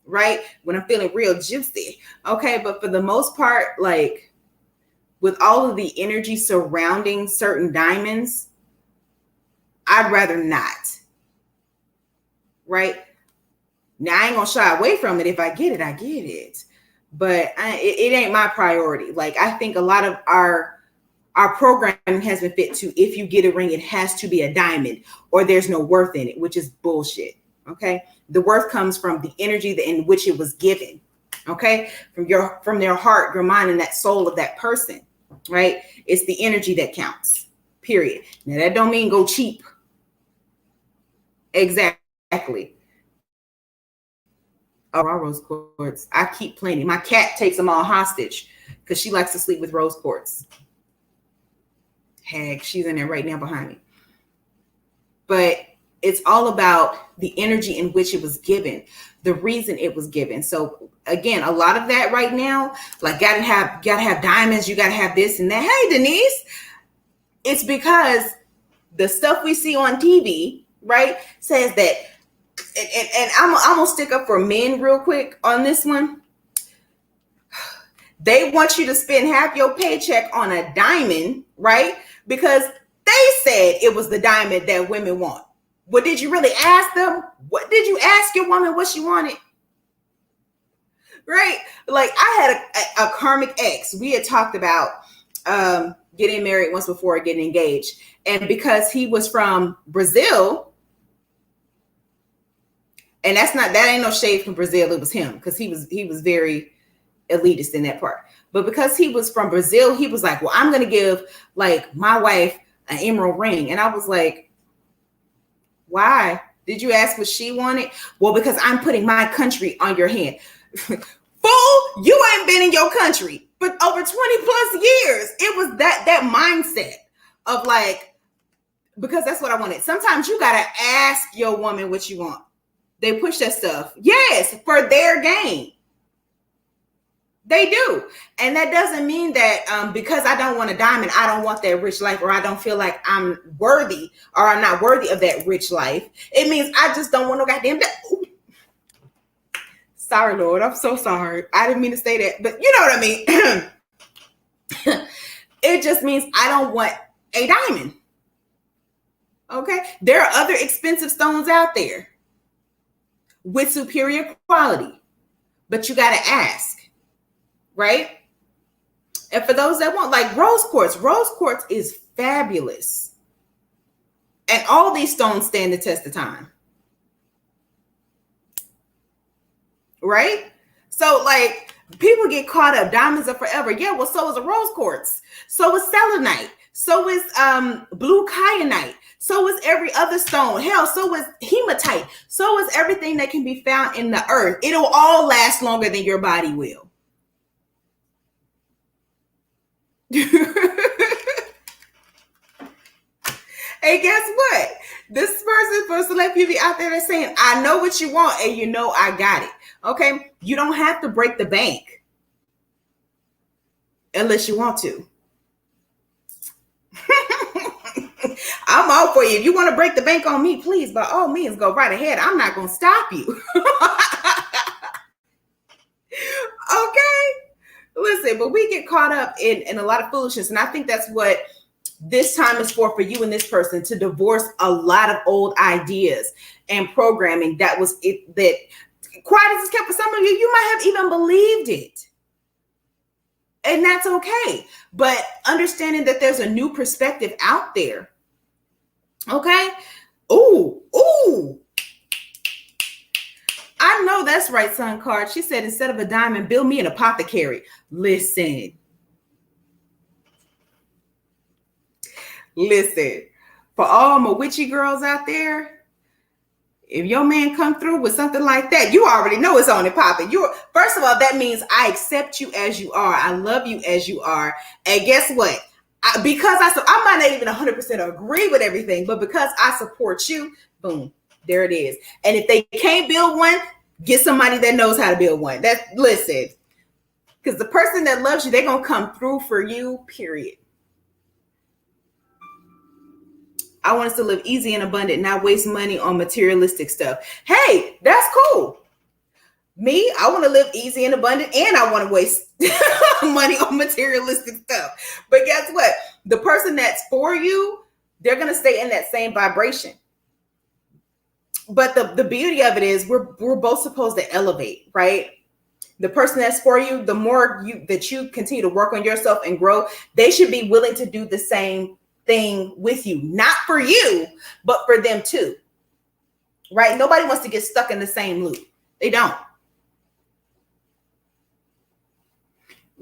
right? When I'm feeling real juicy. Okay. But for the most part, like with all of the energy surrounding certain diamonds, I'd rather not. Right. Now I ain't gonna shy away from it. If I get it, I get it. But it ain't my priority. Like I think a lot of our programming has been fit to, if you get a ring, it has to be a diamond or there's no worth in it, which is bullshit. Okay. The worth comes from the energy in which it was given. Okay. From their heart, your mind, and that soul of that person. Right. It's the energy that counts, period. Now that don't mean go cheap. Exactly. Oh, rose quartz. I keep playing it. My cat takes them all hostage because she likes to sleep with rose quartz. Hag, she's in there right now behind me. But it's all about the energy in which it was given, the reason it was given. So again, a lot of that right now, like gotta have diamonds, you gotta have this and that. Hey, Denise, it's because the stuff we see on TV, right, says that, and I'm gonna stick up for men real quick on this one. They want you to spend half your paycheck on a diamond, right? Because they said it was the diamond that women want. Well, did you really ask them? What did you ask your woman what she wanted? Right? Like I had a karmic ex. We had talked about getting married once before getting engaged. And because he was from Brazil, and that ain't no shade from Brazil, it was him, because he was very elitist in that part. But because he was from Brazil, he was like, well, I'm going to give like my wife an emerald ring. And I was like, why? Did you ask what she wanted? Well, because I'm putting my country on your hand. Fool, you ain't been in your country for over 20 plus years. It was that mindset of like, because that's what I wanted. Sometimes you got to ask your woman what you want. They push that stuff. Yes, for their gain. They do. And that doesn't mean that because I don't want a diamond, I don't want that rich life, or I don't feel like I'm worthy, or I'm not worthy of that rich life. It means I just don't want no goddamn Sorry, Lord. I'm so sorry. I didn't mean to say that, but you know what I mean? It just means I don't want a diamond. Okay. There are other expensive stones out there with superior quality, but you got to ask. Right? And for those that want, like rose quartz is fabulous. And all these stones stand the test of time. Right? So like people get caught up, diamonds are forever. Yeah, well, so is a rose quartz. So is selenite. So is blue kyanite. So is every other stone. Hell, so is hematite. So is everything that can be found in the earth. It'll all last longer than your body will. Hey, guess what? This person for select people out there that's saying, I know what you want and you know I got it. Okay? You don't have to break the bank unless you want to. I'm all for you. If you want to break the bank on me, please, by all means, go right ahead. I'm not going to stop you. Okay? Listen, but we get caught up in a lot of foolishness. And I think that's what this time is for you and this person, to divorce a lot of old ideas and programming that was it, that quiet as it's kept for some of you, you might have even believed it. And that's okay. But understanding that there's a new perspective out there. Okay? Ooh. I know that's right, Sun Card. She said, instead of a diamond, build me an apothecary. Listen, for all my witchy girls out there, if your man come through with something like that, you already know it's on and popping. First of all, that means I accept you as you are. I love you as you are. And guess what? I might not even 100% agree with everything, but because I support you, boom, there it is. And if they can't build one, get somebody that knows how to build one. Listen, because the person that loves you, they're going to come through for you, period. I want us to live easy and abundant, not waste money on materialistic stuff. Hey, that's cool. Me, I want to live easy and abundant, and I want to waste money on materialistic stuff. But guess what? The person that's for you, they're going to stay in that same vibration. But the beauty of it is we're both supposed to elevate, right? The person that's for you, the more that you continue to work on yourself and grow, they should be willing to do the same thing with you, not for you, but for them too. Right? Nobody wants to get stuck in the same loop. They don't.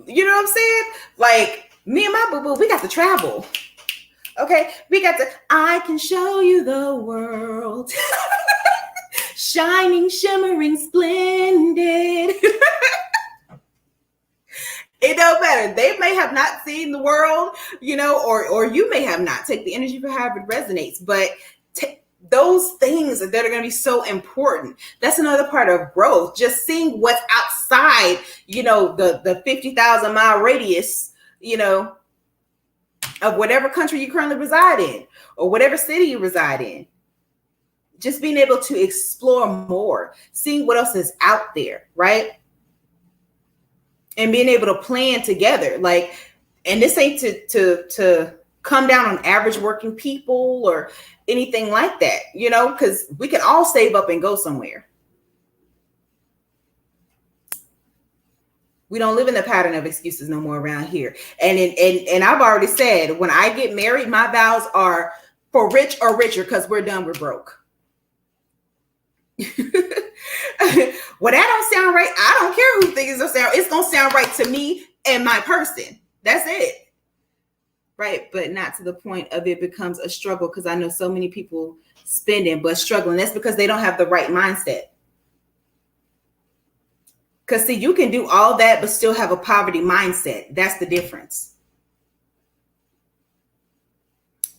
You know what I'm saying? Like me and my boo-boo, we got to travel. Okay? I can show you the world. Shining, shimmering, splendid. It don't matter. They may have not seen the world, or you may have not. Take the energy for however it resonates. But those things that are going to be so important. That's another part of growth. Just seeing what's outside, the 50,000 mile radius, of whatever country you currently reside in or whatever city you reside in. Just being able to explore more, seeing what else is out there, right? And being able to plan together. Like, and this ain't to come down on average working people or anything like that, because we can all save up and go somewhere. We don't live in the pattern of excuses no more around here. And I've already said, when I get married, my vows are for rich or richer, because we're done, we're broke. Well, that don't sound right. I don't care who thinks it's gonna sound right to me and my person. That's it. Right. But not to the point of it becomes a struggle, because I know so many people spending but struggling. That's because they don't have the right mindset. Because see, you can do all that but still have a poverty mindset. That's the difference.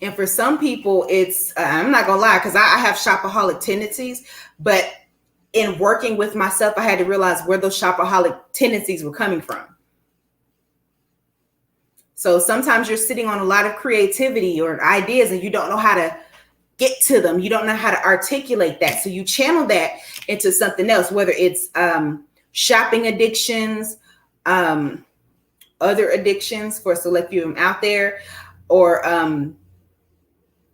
And for some people, it's, I'm not going to lie, because I have shopaholic tendencies, but in working with myself, I had to realize where those shopaholic tendencies were coming from. So sometimes you're sitting on a lot of creativity or ideas and you don't know how to get to them. You don't know how to articulate that. So you channel that into something else, whether it's shopping addictions, other addictions for a select few of them out there, or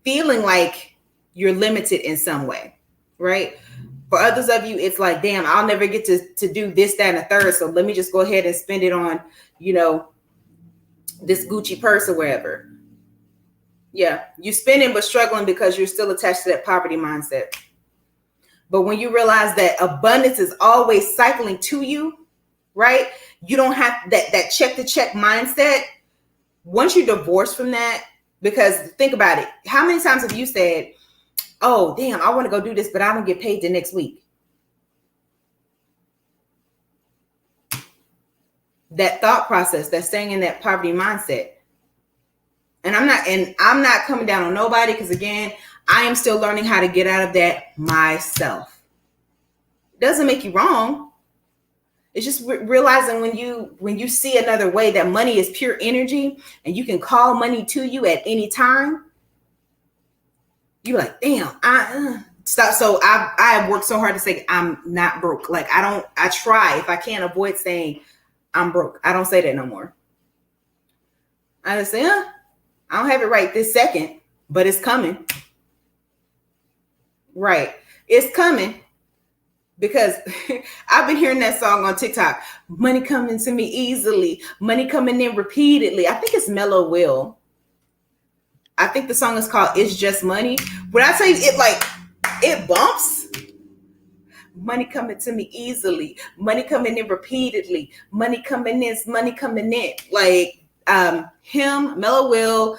feeling like you're limited in some way, right? For others of you, it's like, damn, I'll never get to do this, that, and the third. So let me just go ahead and spend it on, this Gucci purse or wherever. Yeah, you spending but struggling because you're still attached to that poverty mindset. But when you realize that abundance is always cycling to you, right? You don't have that check to check mindset. Once you divorce from that, because think about it, how many times have you said, oh, damn, I want to go do this, but I don't get paid the next week? That thought process, that's staying in that poverty mindset. And I'm not coming down on nobody, because again, I am still learning how to get out of that myself. It doesn't make you wrong. It's just realizing when you see another way that money is pure energy and you can call money to you at any time. You're like, damn, stop. So I have worked so hard to say I'm not broke. Like I try, if I can't avoid saying I'm broke, I don't say that no more. I just say, I don't have it right this second, but it's coming. Right. It's coming. Because I've been hearing that song on TikTok. Money coming to me easily. Money coming in repeatedly. I think it's Mellow Will. I think the song is called It's Just Money. When I tell you, it bumps. Money coming to me easily. Money coming in repeatedly. Money coming in. Money coming in. Like him, Mellow Will,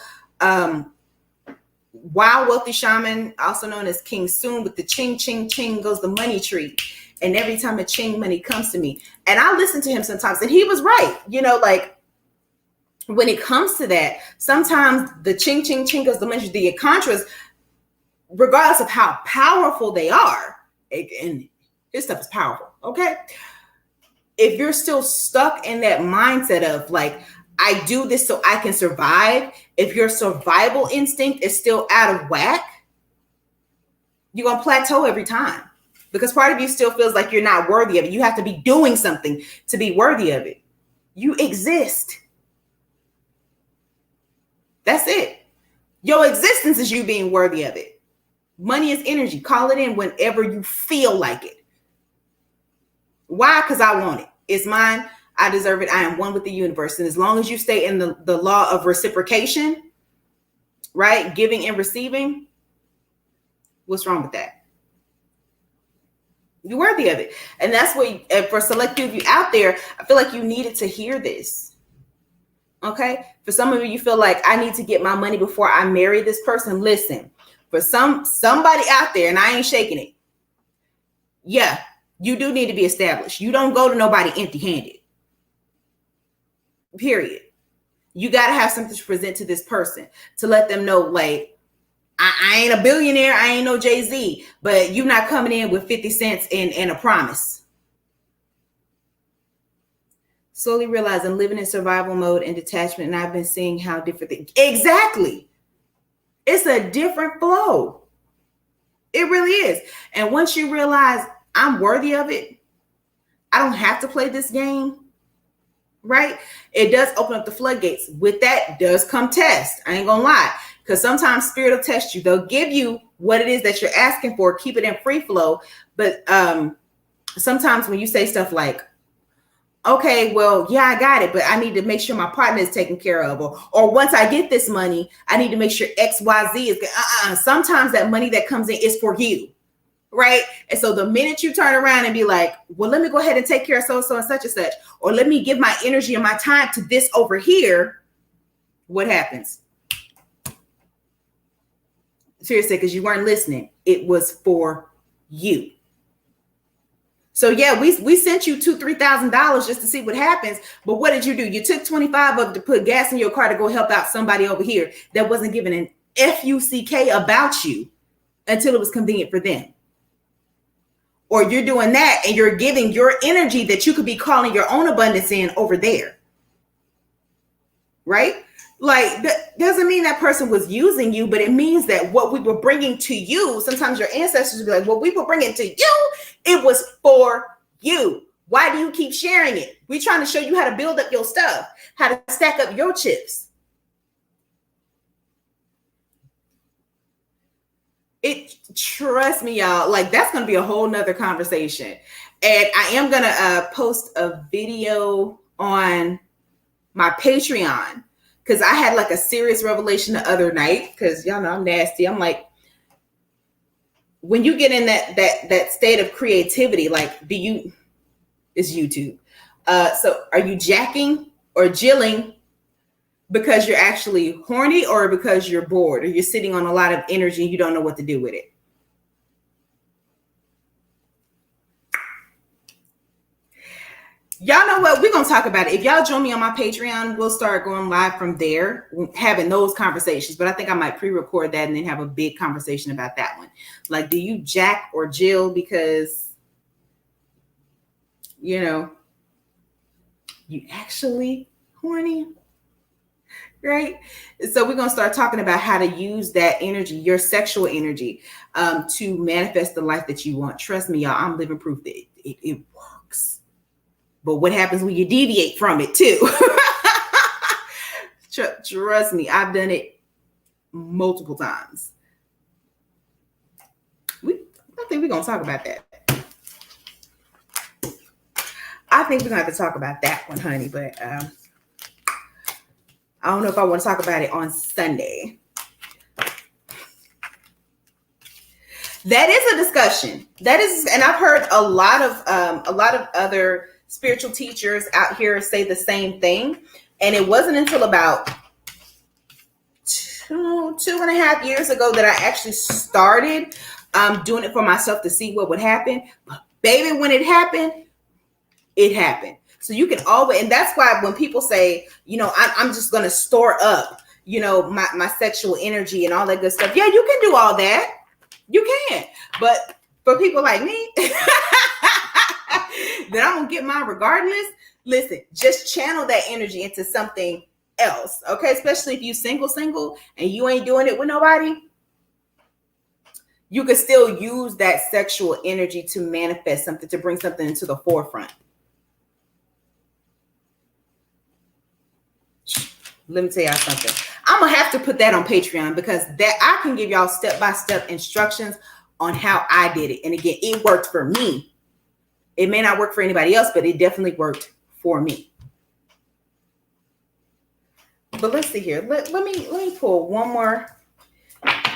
Wild Wealthy Shaman, also known as King Soon, with the ching, ching, ching goes the money tree. And every time a ching money comes to me. And I listen to him sometimes, and he was right. You know, like when it comes to that, sometimes the ching, ching, ching goes the money tree, the contras, regardless of how powerful they are, and this stuff is powerful, okay? If you're still stuck in that mindset of like, I do this so I can survive. If your survival instinct is still out of whack, you're going to plateau every time, because part of you still feels like you're not worthy of it. You have to be doing something to be worthy of it. You exist. That's it. Your existence is you being worthy of it. Money is energy. Call it in whenever you feel like it. Why? Because I want it. It's mine. I deserve it. I am one with the universe. And as long as you stay in the law of reciprocation, right? Giving and receiving, what's wrong with that? You're worthy of it. And that's what, for select few of you out there, I feel like you needed to hear this. Okay? For some of you feel like I need to get my money before I marry this person. Listen, for somebody out there, and I ain't shaking it. Yeah, you do need to be established. You don't go to nobody empty-handed. Period. You got to have something to present to this person to let them know, like, I ain't a billionaire. I ain't no Jay-Z, but you're not coming in with 50 cents and a promise. Slowly realizing living in survival mode and detachment. And I've been seeing how different things. Exactly. It's a different flow. It really is. And once you realize I'm worthy of it, I don't have to play this game. Right? It does open up the floodgates. With that does come test. I ain't gonna lie. Because sometimes spirit will test you. They'll give you what it is that you're asking for. Keep it in free flow. But sometimes when you say stuff like, okay, well, yeah, I got it, but I need to make sure my partner is taken care of. Or once I get this money, I need to make sure X, Y, Z is good. Sometimes that money that comes in is for you. Right? And so the minute you turn around and be like, well, let me go ahead and take care of so-and-so and such and such, or let me give my energy and my time to this over here, what happens? Seriously, because you weren't listening. It was for you. So yeah, we sent you $2,000-$3,000 just to see what happens. But what did you do? You took 25 of it to put gas in your car to go help out somebody over here that wasn't giving an F-U-C-K about you until it was convenient for them. Or you're doing that and you're giving your energy that you could be calling your own abundance in over there. Right? Like, that doesn't mean that person was using you, but it means that what we were bringing to you, sometimes your ancestors would be like, what we were bringing to you, it was for you. Why do you keep sharing it? We're trying to show you how to build up your stuff, how to stack up your chips. Trust me, y'all, like that's going to be a whole nother conversation. And I am going to post a video on my Patreon because I had like a serious revelation the other night, because y'all know I'm nasty. I'm like, when you get in that state of creativity, like, it's YouTube. So are you jacking or jilling because you're actually horny, or because you're bored, or you're sitting on a lot of energy and you don't know what to do with it? Y'all know what? We're going to talk about it. If y'all join me on my Patreon, we'll start going live from there, having those conversations. But I think I might pre-record that and then have a big conversation about that one. Like, do you jack or jill because, you actually horny? Right? So we're going to start talking about how to use that energy, your sexual energy, to manifest the life that you want. Trust me, y'all, I'm living proof that it works. But what happens when you deviate from it too? Trust me, I've done it multiple times. I think we're going to talk about that. I think we're going to have to talk about that one, honey. But I don't know if I want to talk about it on Sunday. That is a discussion. That is, and I've heard a lot of other spiritual teachers out here say the same thing. And it wasn't until about 2.5 years ago that I actually started doing it for myself to see what would happen. But baby, when it happened, it happened. So you can always, and that's why when people say, I'm just going to store up, my sexual energy and all that good stuff. Yeah, you can do all that. You can. But for people like me, that I'm going to get mine regardless. Listen, just channel that energy into something else. Okay. Especially if you single and you ain't doing it with nobody. You can still use that sexual energy to manifest something, to bring something into the forefront. Let me tell y'all something. I'm going to have to put that on Patreon, because that I can give y'all step-by-step instructions on how I did it. And again, it worked for me. It may not work for anybody else, but it definitely worked for me. But let's see here. Let me pull one more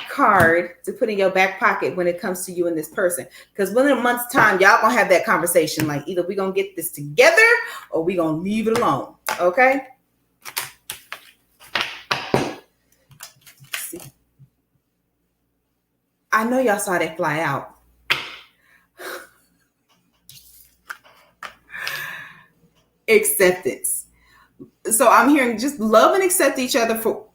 card to put in your back pocket when it comes to you and this person. Because within a month's time, y'all going to have that conversation. Like, either we're going to get this together or we're going to leave it alone. Okay? I know y'all saw that fly out. Acceptance. So I'm hearing just love and accept each other for.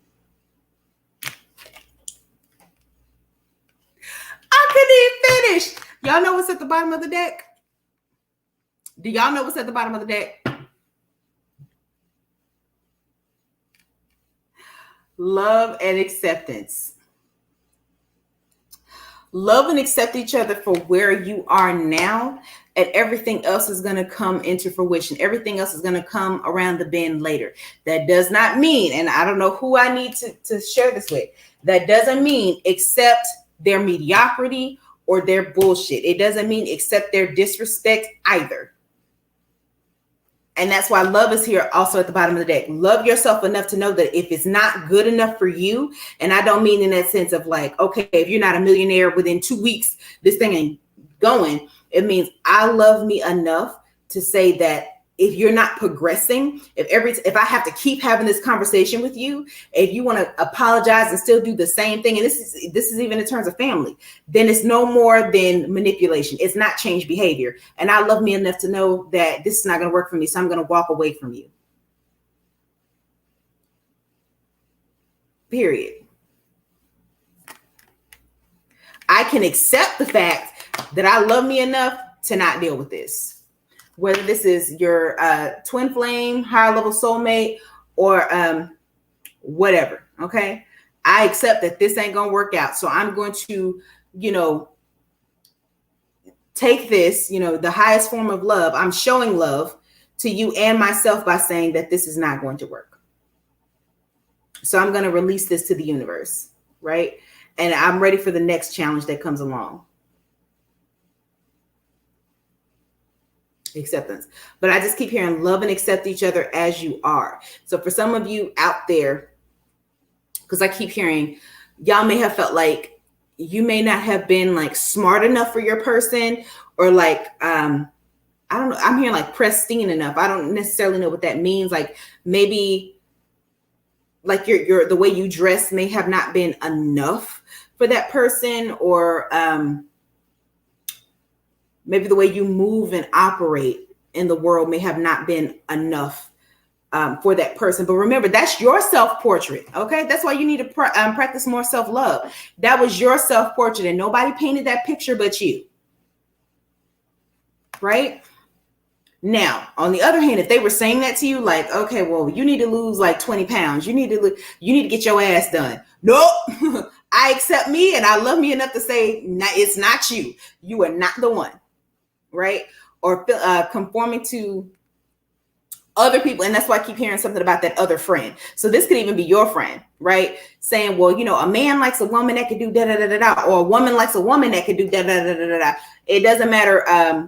I couldn't even finish. Y'all know what's at the bottom of the deck? Do y'all know what's at the bottom of the deck? Love and acceptance. Love and accept each other for where you are now, and everything else is going to come into fruition. Everything else is going to come around the bend later. That does not mean, and I don't know who I need to share this with, that doesn't mean accept their mediocrity or their bullshit. It doesn't mean accept their disrespect either. And that's why love is here also at the bottom of the deck. Love yourself enough to know that if it's not good enough for you, and I don't mean in that sense of like, okay, if you're not a millionaire within 2 weeks, this thing ain't going. It means I love me enough to say that if you're not progressing, if I have to keep having this conversation with you, if you want to apologize and still do the same thing, and this is even in terms of family, then it's no more than manipulation. It's not change behavior. And I love me enough to know that this is not going to work for me, so I'm going to walk away from you. Period. I can accept the fact that I love me enough to not deal with this. Whether this is your twin flame, higher level soulmate, or whatever, okay? I accept that this ain't going to work out. So I'm going to, take this, the highest form of love. I'm showing love to you and myself by saying that this is not going to work. So I'm going to release this to the universe, right? And I'm ready for the next challenge that comes along. Acceptance. But I just keep hearing love and accept each other as you are. So for some of you out there, because I keep hearing y'all may have felt like you may not have been like smart enough for your person, or like I don't know, I'm hearing like pristine enough. I don't necessarily know what that means. Like maybe like your the way you dress may have not been enough for that person, or maybe the way you move and operate in the world may have not been enough for that person. But remember, that's your self-portrait, okay? That's why you need to practice more self-love. That was your self-portrait, and nobody painted that picture but you, right? Now, on the other hand, if they were saying that to you, like, okay, well, you need to lose like 20 pounds. You need to get your ass done. Nope. I accept me and I love me enough to say, it's not you. You are not the one, right? Or conforming to other people. And that's why I keep hearing something about that other friend. So this could even be your friend, right? Saying, well, you know, a man likes a woman that could do da da da da da, or a woman likes a woman that could do da da da da da da. It doesn't matter.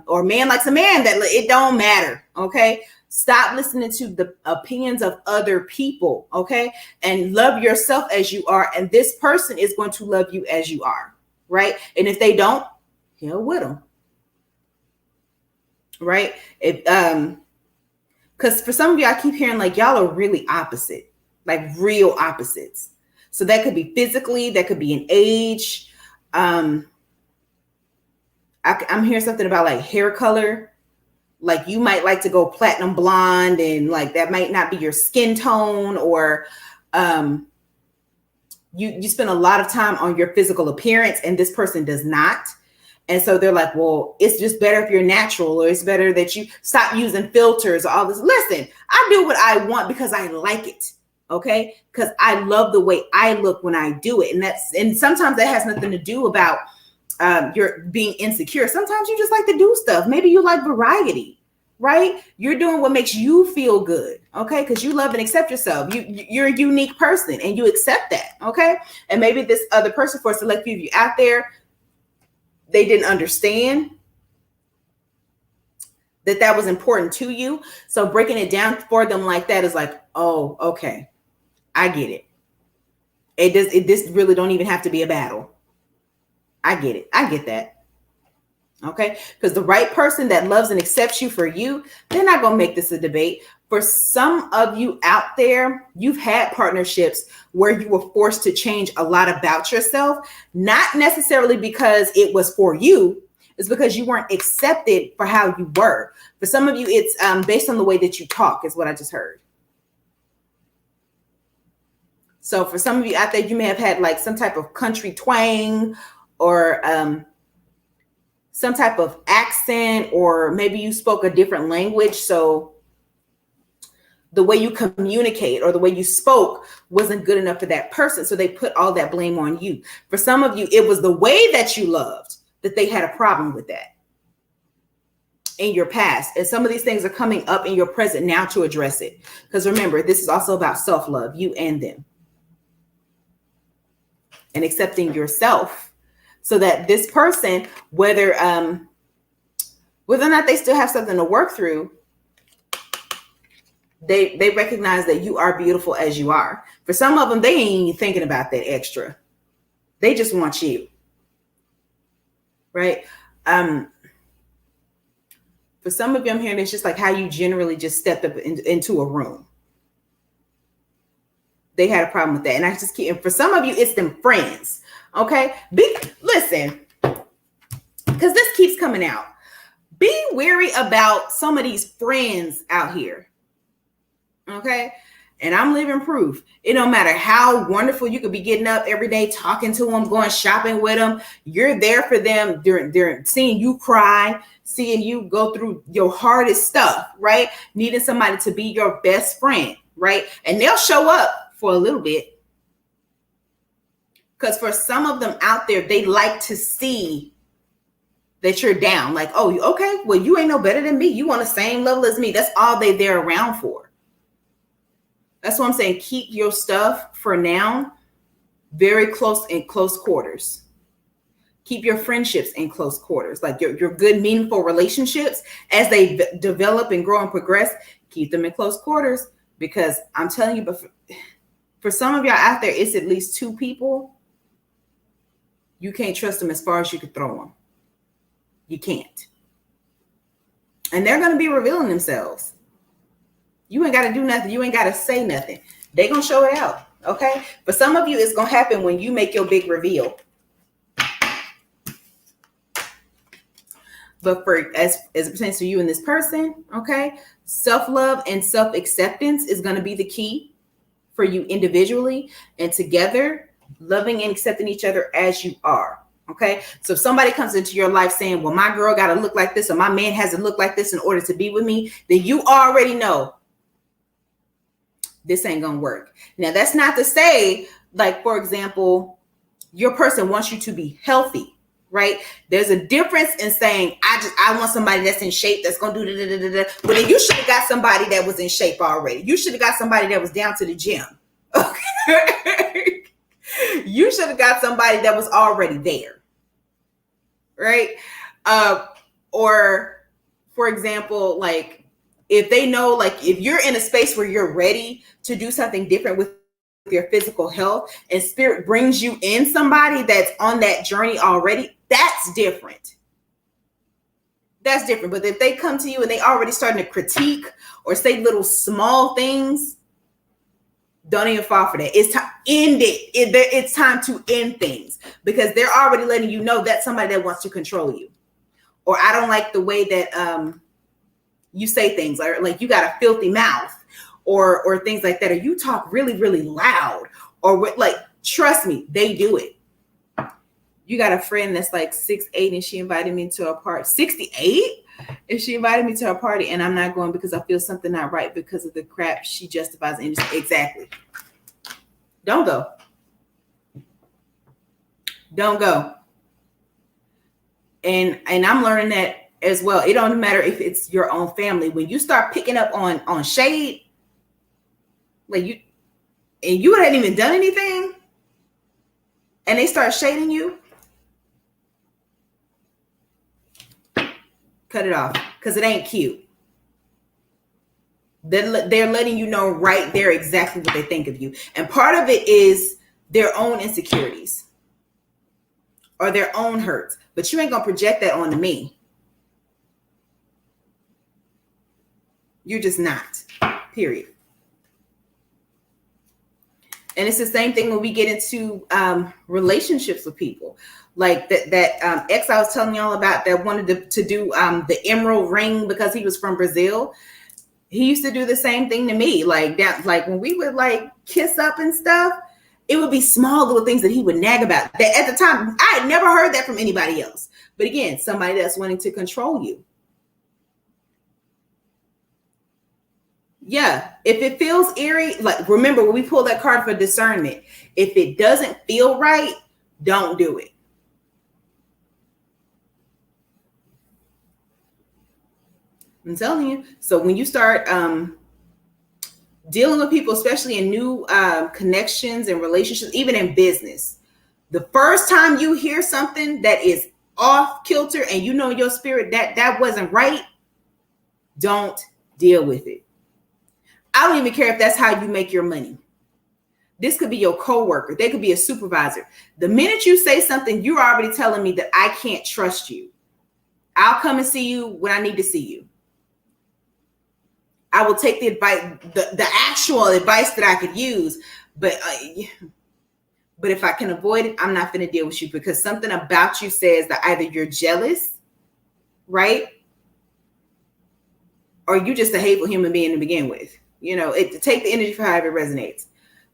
Or a man likes a man that it don't matter. Okay. Stop listening to the opinions of other people. Okay. And love yourself as you are. And this person is going to love you as you are. Right. And if they don't, hell with them. Right. Because for some of you, I keep hearing like y'all are really opposite, like real opposites. So that could be physically, that could be in age. I'm hearing something about like hair color. Like you might like to go platinum blonde, and like that might not be your skin tone, or you spend a lot of time on your physical appearance and this person does not. And so they're like, well, it's just better if you're natural, or it's better that you stop using filters or all this. Listen, I do what I want because I like it. Okay. Because I love the way I look when I do it. And sometimes that has nothing to do about your being insecure. Sometimes you just like to do stuff. Maybe you like variety, right? You're doing what makes you feel good. Okay. Because you love and accept yourself. You're a unique person and you accept that. Okay. And maybe this other person, for a select few of you out there, they didn't understand that was important to you. So breaking it down for them like that is like, oh, okay, I get it. This really don't even have to be a battle. I get it. I get that. Okay. Because the right person that loves and accepts you for you, they're not going to make this a debate. For some of you out there, you've had partnerships where you were forced to change a lot about yourself, not necessarily because it was for you. It's because you weren't accepted for how you were. For some of you, it's based on the way that you talk, is what I just heard. So for some of you out there, you may have had like some type of country twang, or some type of accent, or maybe you spoke a different language. So the way you communicate or the way you spoke wasn't good enough for that person. So they put all that blame on you. For some of you, it was the way that you loved that they had a problem with that in your past. And some of these things are coming up in your present now to address it. Because remember, this is also about self-love, you and them. And accepting yourself, so that this person, whether or not they still have something to work through, they recognize that you are beautiful as you are. For some of them, they ain't even thinking about that extra. They just want you, right? For some of them here, it's just like how you generally just stepped up into a room. They had a problem with that. And I just keep, and for some of you, it's them friends. Okay. Listen, because this keeps coming out. Be wary about some of these friends out here. Okay. And I'm living proof. It don't matter how wonderful you could be getting up every day, talking to them, going shopping with them. You're there for them during seeing you cry, seeing you go through your hardest stuff, right? Needing somebody to be your best friend, right? And they'll show up for a little bit. Because for some of them out there, they like to see that you're down. Like, oh, okay, well, you ain't no better than me. You on the same level as me. That's all they're around for. That's what I'm saying. Keep your stuff for now very close in close quarters. Keep your friendships in close quarters, like your good, meaningful relationships as they develop and grow and progress. Keep them in close quarters, because I'm telling you, but for some of y'all out there, it's at least 2 people. You can't trust them as far as you could throw them. You can't. And they're going to be revealing themselves. You ain't got to do nothing. You ain't got to say nothing. They're going to show it out. Okay. For some of you, it's going to happen when you make your big reveal. But for as it pertains to you and this person, okay, self-love and self-acceptance is going to be the key for you individually, and together, loving and accepting each other as you are. Okay. So if somebody comes into your life saying, well, my girl got to look like this, or my man has to look like this in order to be with me, then you already know this ain't going to work. Now, that's not to say, like, for example, your person wants you to be healthy. Right? There's a difference in saying, I want somebody that's in shape, that's going to do da. But then you should have got somebody that was in shape already. You should have got somebody that was down to the gym. Okay. You should have got somebody that was already there. Right? Or for example, like, if they know, like, if you're in a space where you're ready to do something different with your physical health, and spirit brings you in somebody that's on that journey already, that's different. That's different. But if they come to you and they already starting to critique or say little small things, don't even fall for that. It's time, end it. It's time to end things, because they're already letting you know that's somebody that wants to control you. Or I don't like the way that you say things, or like you got a filthy mouth, or things like that, or you talk really, really loud, or like, trust me, they do it. You got a friend that's like 6'8", and she invited me to a party. 68? And she invited me to a party, and I'm not going because I feel something not right because of the crap she justifies. Exactly. Don't go. Don't go. And I'm learning that as well. It don't matter if it's your own family. When you start picking up on shade, like you hadn't even done anything, and they start shading you, cut it off, because it ain't cute. They're letting you know right there exactly what they think of you. And part of it is their own insecurities or their own hurts. But you ain't going to project that onto me. You're just not. Period. And it's the same thing when we get into relationships with people. Like that ex I was telling y'all about that wanted to do the emerald ring because he was from Brazil. He used to do the same thing to me. Like that, like when we would like kiss up and stuff, it would be small little things that he would nag about. That at the time, I had never heard that from anybody else. But again, somebody that's wanting to control you. Yeah, if it feels eerie, like remember when we pull that card for discernment, if it doesn't feel right, don't do it. I'm telling you. So when you start dealing with people, especially in new connections and relationships, even in business, the first time you hear something that is off kilter and you know your spirit that wasn't right, don't deal with it. I don't even care if that's how you make your money. This could be your coworker. They could be a supervisor. The minute you say something, you're already telling me that I can't trust you. I'll come and see you when I need to see you. I will take the advice, the actual advice that I could use, but if I can avoid it, I'm not going to deal with you, because something about you says that either you're jealous, right, or you just a hateful human being to begin with. You know, take the energy for however it resonates.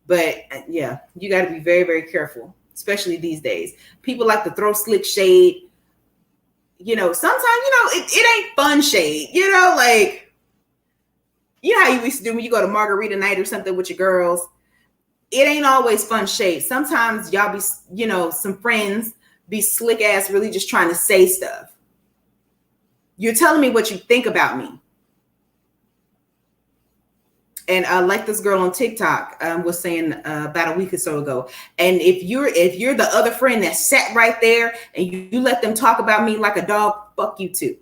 But yeah, you got to be very, very careful, especially these days. People like to throw slick shade. You know, sometimes, it ain't fun shade, like, you know how you used to do when you go to margarita night or something with your girls. It ain't always fun shade. Sometimes y'all be, some friends be slick ass, really just trying to say stuff. You're telling me what you think about me. And like this girl on TikTok was saying about a week or so ago. And if you're the other friend that sat right there and you let them talk about me like a dog, fuck you too.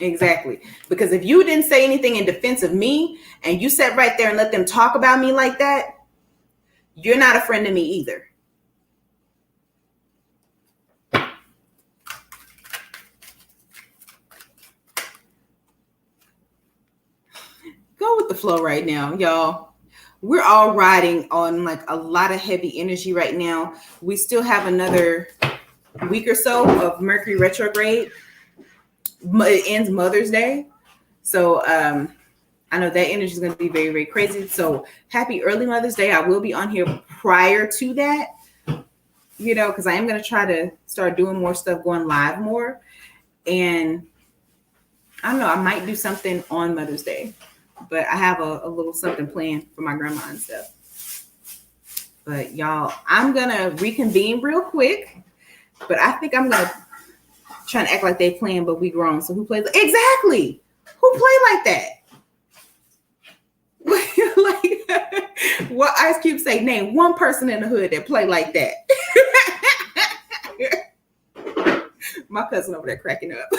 Exactly. Because if you didn't say anything in defense of me and you sat right there and let them talk about me like that, you're not a friend to me either. Go with the flow right now, y'all. We're all riding on like a lot of heavy energy right now. We still have another week or so of Mercury retrograde. It ends Mother's Day. So I know that energy is going to be very, very crazy. So happy early Mother's Day. I will be on here prior to that, you know, because I am going to try to start doing more stuff, going live more. And I don't know, I might do something on Mother's Day, but I have a little something planned for my grandma and stuff. But y'all, I'm going to reconvene real quick, but I think I'm going to try to act like they playing, but we grown. So who plays? Exactly. Who play like that? Like what Ice Cube say, name one person in the hood that play like that. My cousin over there cracking up.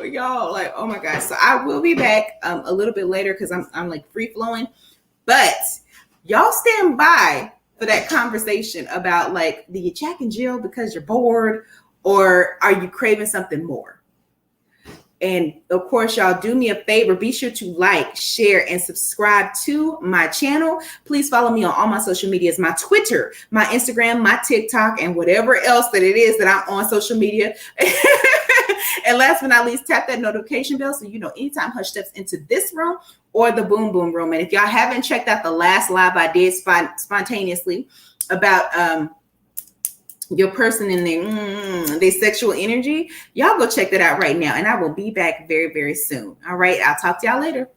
Y'all, like, oh my gosh. So I will be back a little bit later because I'm like free flowing. But y'all stand by for that conversation about like, do you check in jail because you're bored, or are you craving something more? And of course, y'all do me a favor. Be sure to like, share, and subscribe to my channel. Please follow me on all my social medias, my Twitter, my Instagram, my TikTok, and whatever else that it is that I'm on social media. And last but not least, tap that notification bell so you know anytime Hush steps into this room or the Boom Boom room. And if y'all haven't checked out the last live I did spontaneously about your person and their sexual energy, y'all go check that out right now. And I will be back very, very soon. All right. I'll talk to y'all later.